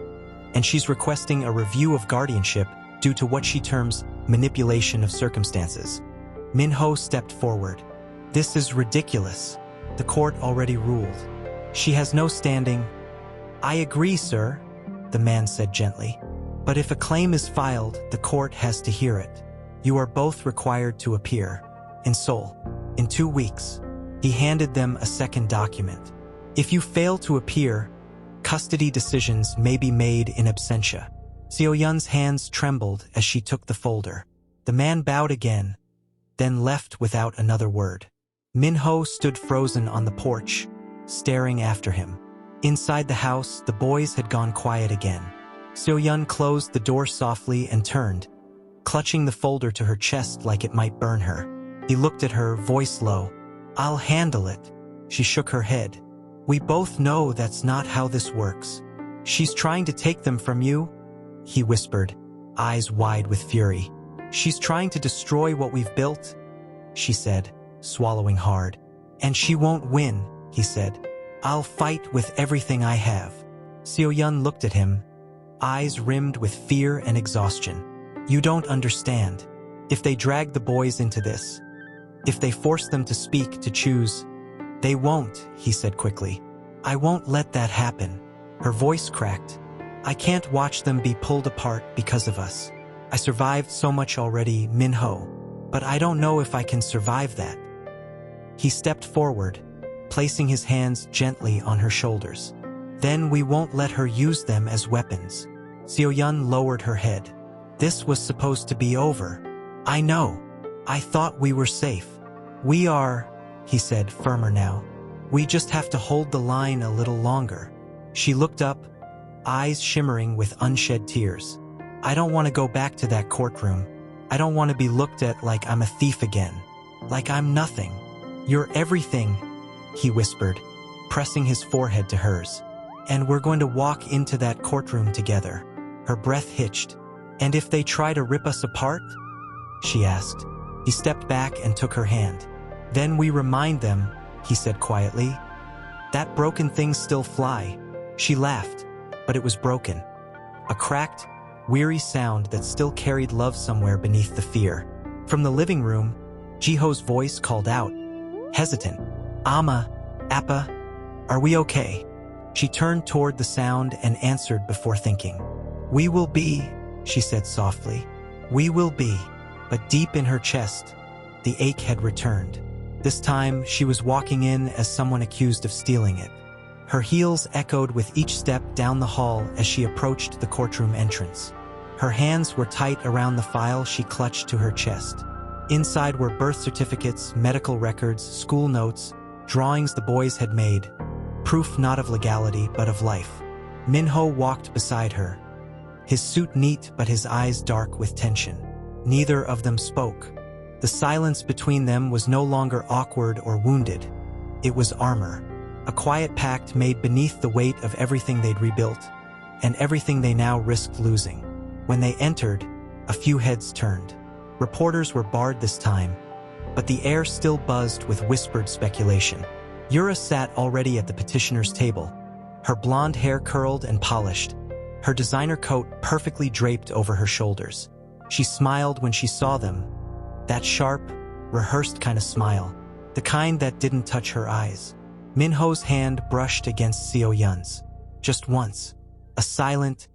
and she's requesting a review of guardianship due to what she terms manipulation of circumstances." Minho stepped forward. "This is ridiculous. The court already ruled. She has no standing." "I agree, sir," the man said gently. "But if a claim is filed, the court has to hear it. You are both required to appear in Seoul in 2 weeks." He handed them a second document. "If you fail to appear, custody decisions may be made in absentia." Seo-yun's hands trembled as she took the folder. The man bowed again, then left without another word. Minho stood frozen on the porch, staring after him. Inside the house, the boys had gone quiet again. Seo-yun closed the door softly and turned, clutching the folder to her chest like it might burn her. He looked at her, voice low. "I'll handle it." She shook her head. "We both know that's not how this works." "She's trying to take them from you," he whispered, eyes wide with fury. "She's trying to destroy what we've built," she said, swallowing hard. "And she won't win," he said. "I'll fight with everything I have." Seo-yun looked at him, eyes rimmed with fear and exhaustion. "You don't understand. If they drag the boys into this, if they force them to speak, to choose, they won't," he said quickly. "I won't let that happen." Her voice cracked. "I can't watch them be pulled apart because of us. I survived so much already, Min-ho, but I don't know if I can survive that." He stepped forward, placing his hands gently on her shoulders. "Then we won't let her use them as weapons." Seo-yun lowered her head. "This was supposed to be over. I know. I thought we were safe." "We are," he said, firmer now. "We just have to hold the line a little longer." She looked up, eyes shimmering with unshed tears. "I don't want to go back to that courtroom. I don't want to be looked at like I'm a thief again. Like I'm nothing. You're everything," he whispered, pressing his forehead to hers. "And we're going to walk into that courtroom together." Her breath hitched. "And if they try to rip us apart?" she asked. He stepped back and took her hand. "Then we remind them," he said quietly. "That broken things still fly." She laughed, but it was broken. A cracked, weary sound that still carried love somewhere beneath the fear. From the living room, Jiho's voice called out, hesitant, "Amma, Appa, are we okay?" She turned toward the sound and answered before thinking. "We will be," she said softly. "We will be." But deep in her chest, the ache had returned. This time, she was walking in as someone accused of stealing it. Her heels echoed with each step down the hall as she approached the courtroom entrance. Her hands were tight around the file she clutched to her chest. Inside were birth certificates, medical records, school notes, drawings the boys had made. Proof not of legality, but of life. Min-ho walked beside her, his suit neat but his eyes dark with tension. Neither of them spoke. The silence between them was no longer awkward or wounded. It was armor. A quiet pact made beneath the weight of everything they'd rebuilt, and everything they now risked losing. When they entered, a few heads turned. Reporters were barred this time, but the air still buzzed with whispered speculation. Yura sat already at the petitioner's table, her blonde hair curled and polished, her designer coat perfectly draped over her shoulders. She smiled when she saw them, that sharp, rehearsed kind of smile, the kind that didn't touch her eyes. Min-ho's hand brushed against Seo-yun's. Just once, a silent,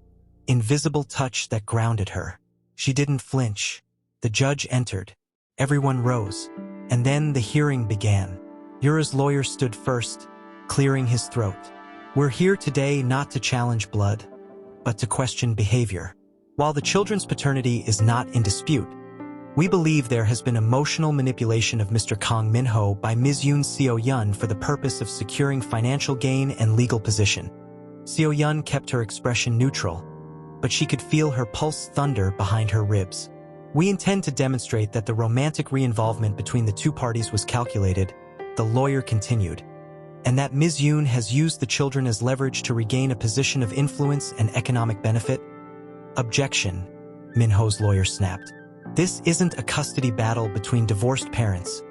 invisible touch that grounded her. She didn't flinch. The judge entered. Everyone rose, and then the hearing began. Yura's lawyer stood first, clearing his throat. "We're here today not to challenge blood, but to question behavior. While the children's paternity is not in dispute, we believe there has been emotional manipulation of Mr. Kang Min-ho by Ms. Yoon Seo-yun for the purpose of securing financial gain and legal position." Seo-yun kept her expression neutral, but she could feel her pulse thunder behind her ribs. "We intend to demonstrate that the romantic re-involvement between the two parties was calculated," the lawyer continued, "and that Ms. Yoon has used the children as leverage to regain a position of influence and economic benefit." "Objection," Min-ho's lawyer snapped. "This isn't a custody battle between divorced parents.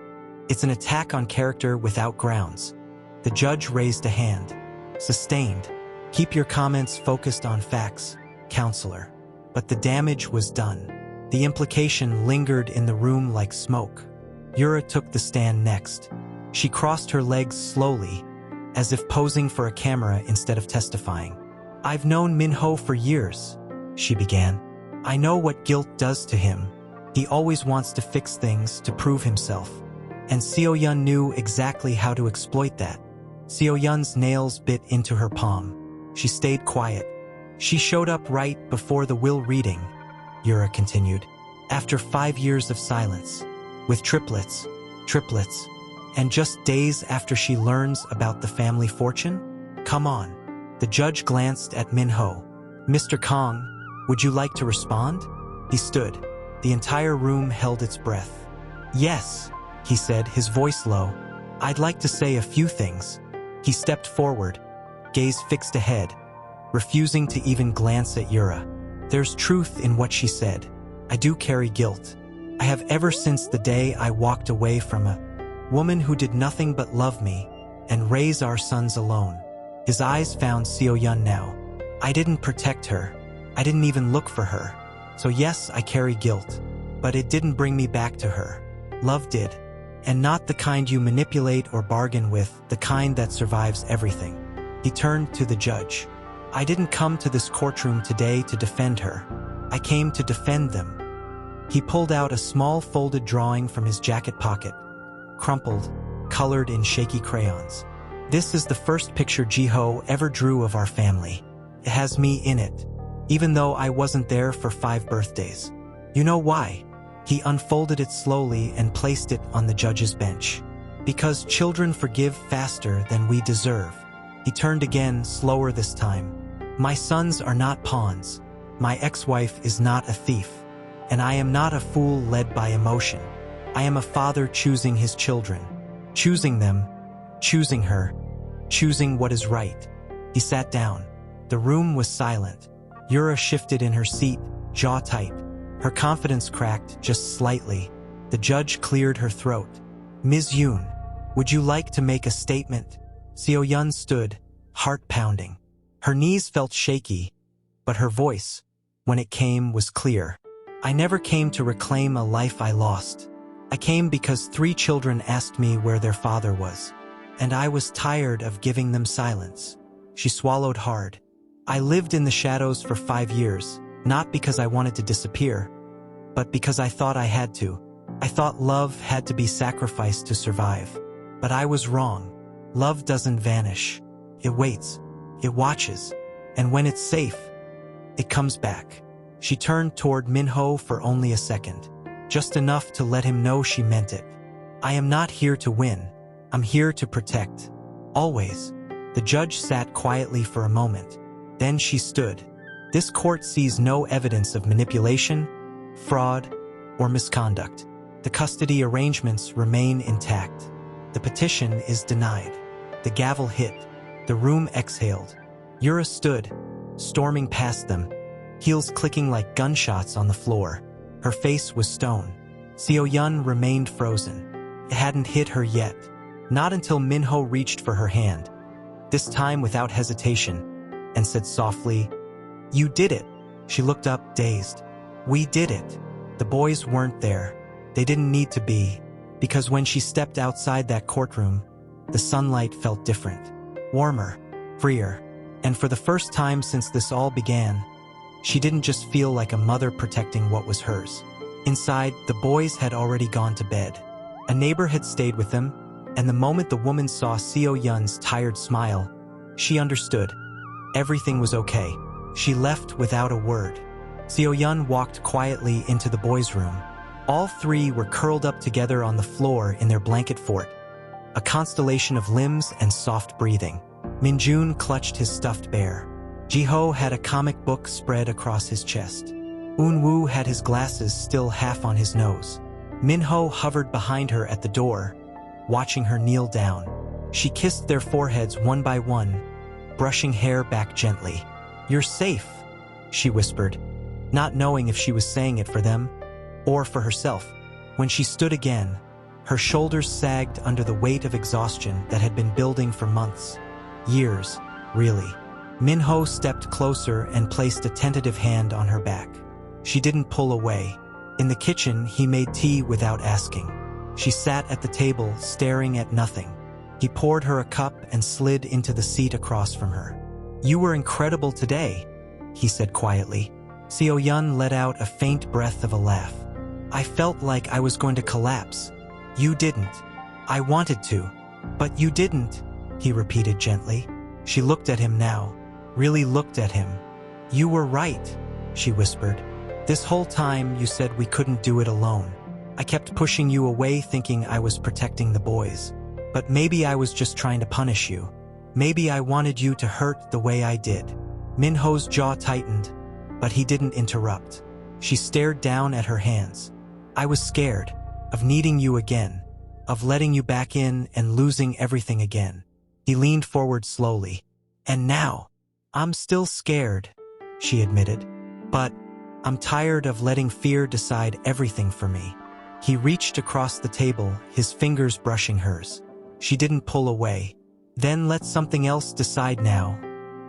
It's an attack on character without grounds." The judge raised a hand. "Sustained. Keep your comments focused on facts, counselor." But the damage was done. The implication lingered in the room like smoke. Yura took the stand next. She crossed her legs slowly, as if posing for a camera instead of testifying. "I've known Min-ho for years," she began. "I know what guilt does to him. He always wants to fix things to prove himself. And Seo-yun knew exactly how to exploit that." Seo-yun's nails bit into her palm. She stayed quiet. "She showed up right before the will reading," Yura continued, "after 5 years of silence, with triplets, and just days after she learns about the family fortune? Come on." The judge glanced at Min-ho. "Mr. Kang, would you like to respond?" He stood, The entire room held its breath. "Yes," he said, his voice low. "I'd like to say a few things." He stepped forward, gaze fixed ahead, refusing to even glance at Yura. "There's truth in what she said. I do carry guilt. I have ever since the day I walked away from a woman who did nothing but love me and raise our sons alone." His eyes found Seo-yun now. "I didn't protect her. I didn't even look for her. So yes, I carry guilt. But it didn't bring me back to her. Love did. And not the kind you manipulate or bargain with, the kind that survives everything." He turned to the judge. "I didn't come to this courtroom today to defend her. I came to defend them." He pulled out a small folded drawing from his jacket pocket, crumpled, colored in shaky crayons. "This is the first picture Jiho ever drew of our family. It has me in it, even though I wasn't there for 5 birthdays. You know why?" He unfolded it slowly and placed it on the judge's bench. "Because children forgive faster than we deserve." He turned again, slower this time. "My sons are not pawns. My ex-wife is not a thief. And I am not a fool led by emotion. I am a father choosing his children. Choosing them, choosing her, choosing what is right." He sat down. The room was silent. Yura shifted in her seat, jaw tight. Her confidence cracked just slightly. The judge cleared her throat. "Ms. Yoon, would you like to make a statement?" Seo-yun stood, heart pounding. Her knees felt shaky, but her voice, when it came, was clear. "I never came to reclaim a life I lost. I came because 3 children asked me where their father was, and I was tired of giving them silence." She swallowed hard. "I lived in the shadows for 5 years, not because I wanted to disappear, but because I thought I had to. I thought love had to be sacrificed to survive. But I was wrong. Love doesn't vanish. It waits. It watches. And when it's safe, it comes back." She turned toward Minho for only a second, just enough to let him know she meant it. "I am not here to win. I'm here to protect. Always." The judge sat quietly for a moment. Then she stood. "This court sees no evidence of manipulation, fraud, or misconduct. The custody arrangements remain intact. The petition is denied." The gavel hit. The room exhaled. Yura stood, storming past them, heels clicking like gunshots on the floor. Her face was stone. Seo-yun remained frozen. It hadn't hit her yet. Not until Minho reached for her hand, this time without hesitation, and said softly, "You did it." She looked up, dazed. "We did it." The boys weren't there. They didn't need to be, because when she stepped outside that courtroom, the sunlight felt different. Warmer, freer, and for the first time since this all began, she didn't just feel like a mother protecting what was hers. Inside, the boys had already gone to bed. A neighbor had stayed with them, and the moment the woman saw Seo-yun's tired smile, she understood. Everything was okay. She left without a word. Seo-yun walked quietly into the boys' room. All 3 were curled up together on the floor in their blanket fort, a constellation of limbs and soft breathing. Minjun clutched his stuffed bear. Jiho had a comic book spread across his chest. Eunwoo had his glasses still half on his nose. Minho hovered behind her at the door, watching her kneel down. She kissed their foreheads one by one, brushing hair back gently. "You're safe," she whispered, not knowing if she was saying it for them or for herself. When she stood again, her shoulders sagged under the weight of exhaustion that had been building for months. Years, really. Minho stepped closer and placed a tentative hand on her back. She didn't pull away. In the kitchen, he made tea without asking. She sat at the table, staring at nothing. He poured her a cup and slid into the seat across from her. "You were incredible today," he said quietly. Seo-yun let out a faint breath of a laugh. "I felt like I was going to collapse." "You didn't." "I wanted to." "But you didn't," he repeated gently. She looked at him now, really looked at him. "You were right," she whispered. "This whole time you said we couldn't do it alone. I kept pushing you away thinking I was protecting the boys. But maybe I was just trying to punish you. Maybe I wanted you to hurt the way I did." Minho's jaw tightened, but he didn't interrupt. She stared down at her hands. I was scared of needing you again, of letting you back in and losing everything again. He leaned forward slowly. And now, I'm still scared, she admitted. But I'm tired of letting fear decide everything for me. He reached across the table, his fingers brushing hers. She didn't pull away. Then let something else decide now,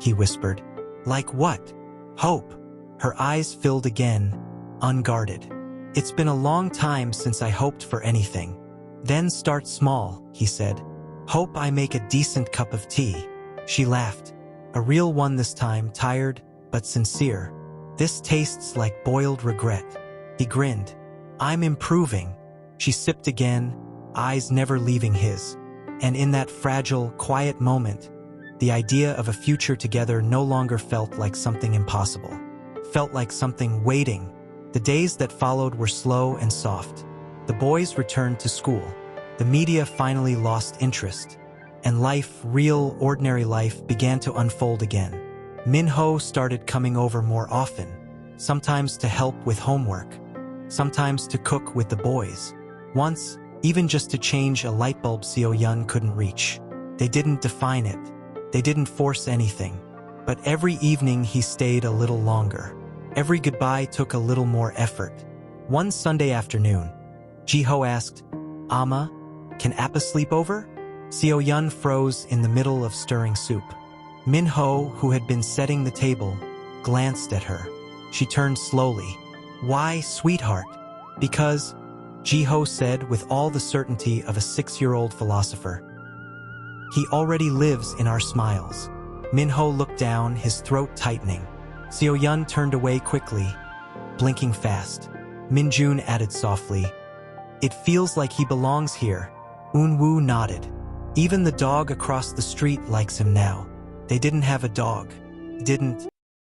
he whispered. Like what? Hope. Her eyes filled again, unguarded. It's been a long time since I hoped for anything. Then start small, he said. Hope I make a decent cup of tea. She laughed. A real one this time, tired but sincere. This tastes like boiled regret. He grinned. I'm improving. She sipped again, eyes never leaving his. And in that fragile, quiet moment, the idea of a future together no longer felt like something impossible. Felt like something waiting. The days that followed were slow and soft. The boys returned to school. The media finally lost interest. And life, real, ordinary life, began to unfold again. Minho started coming over more often, sometimes to help with homework, sometimes to cook with the boys. Once, even just to change a light bulb Seo-yun couldn't reach. They didn't define it. They didn't force anything. But every evening he stayed a little longer. Every goodbye took a little more effort. One Sunday afternoon, Jiho asked, Ama, can Appa sleep over? Seo-yun froze in the middle of stirring soup. Minho, who had been setting the table, glanced at her. She turned slowly. Why, sweetheart? Because, Jiho said with all the certainty of a 6-year-old philosopher. He already lives in our smiles. Minho looked down, his throat tightening. Seo-yun turned away quickly, blinking fast. Minjun added softly, It feels like he belongs here. Eunwoo nodded. Even the dog across the street likes him now. They didn't have a dog. Didn't.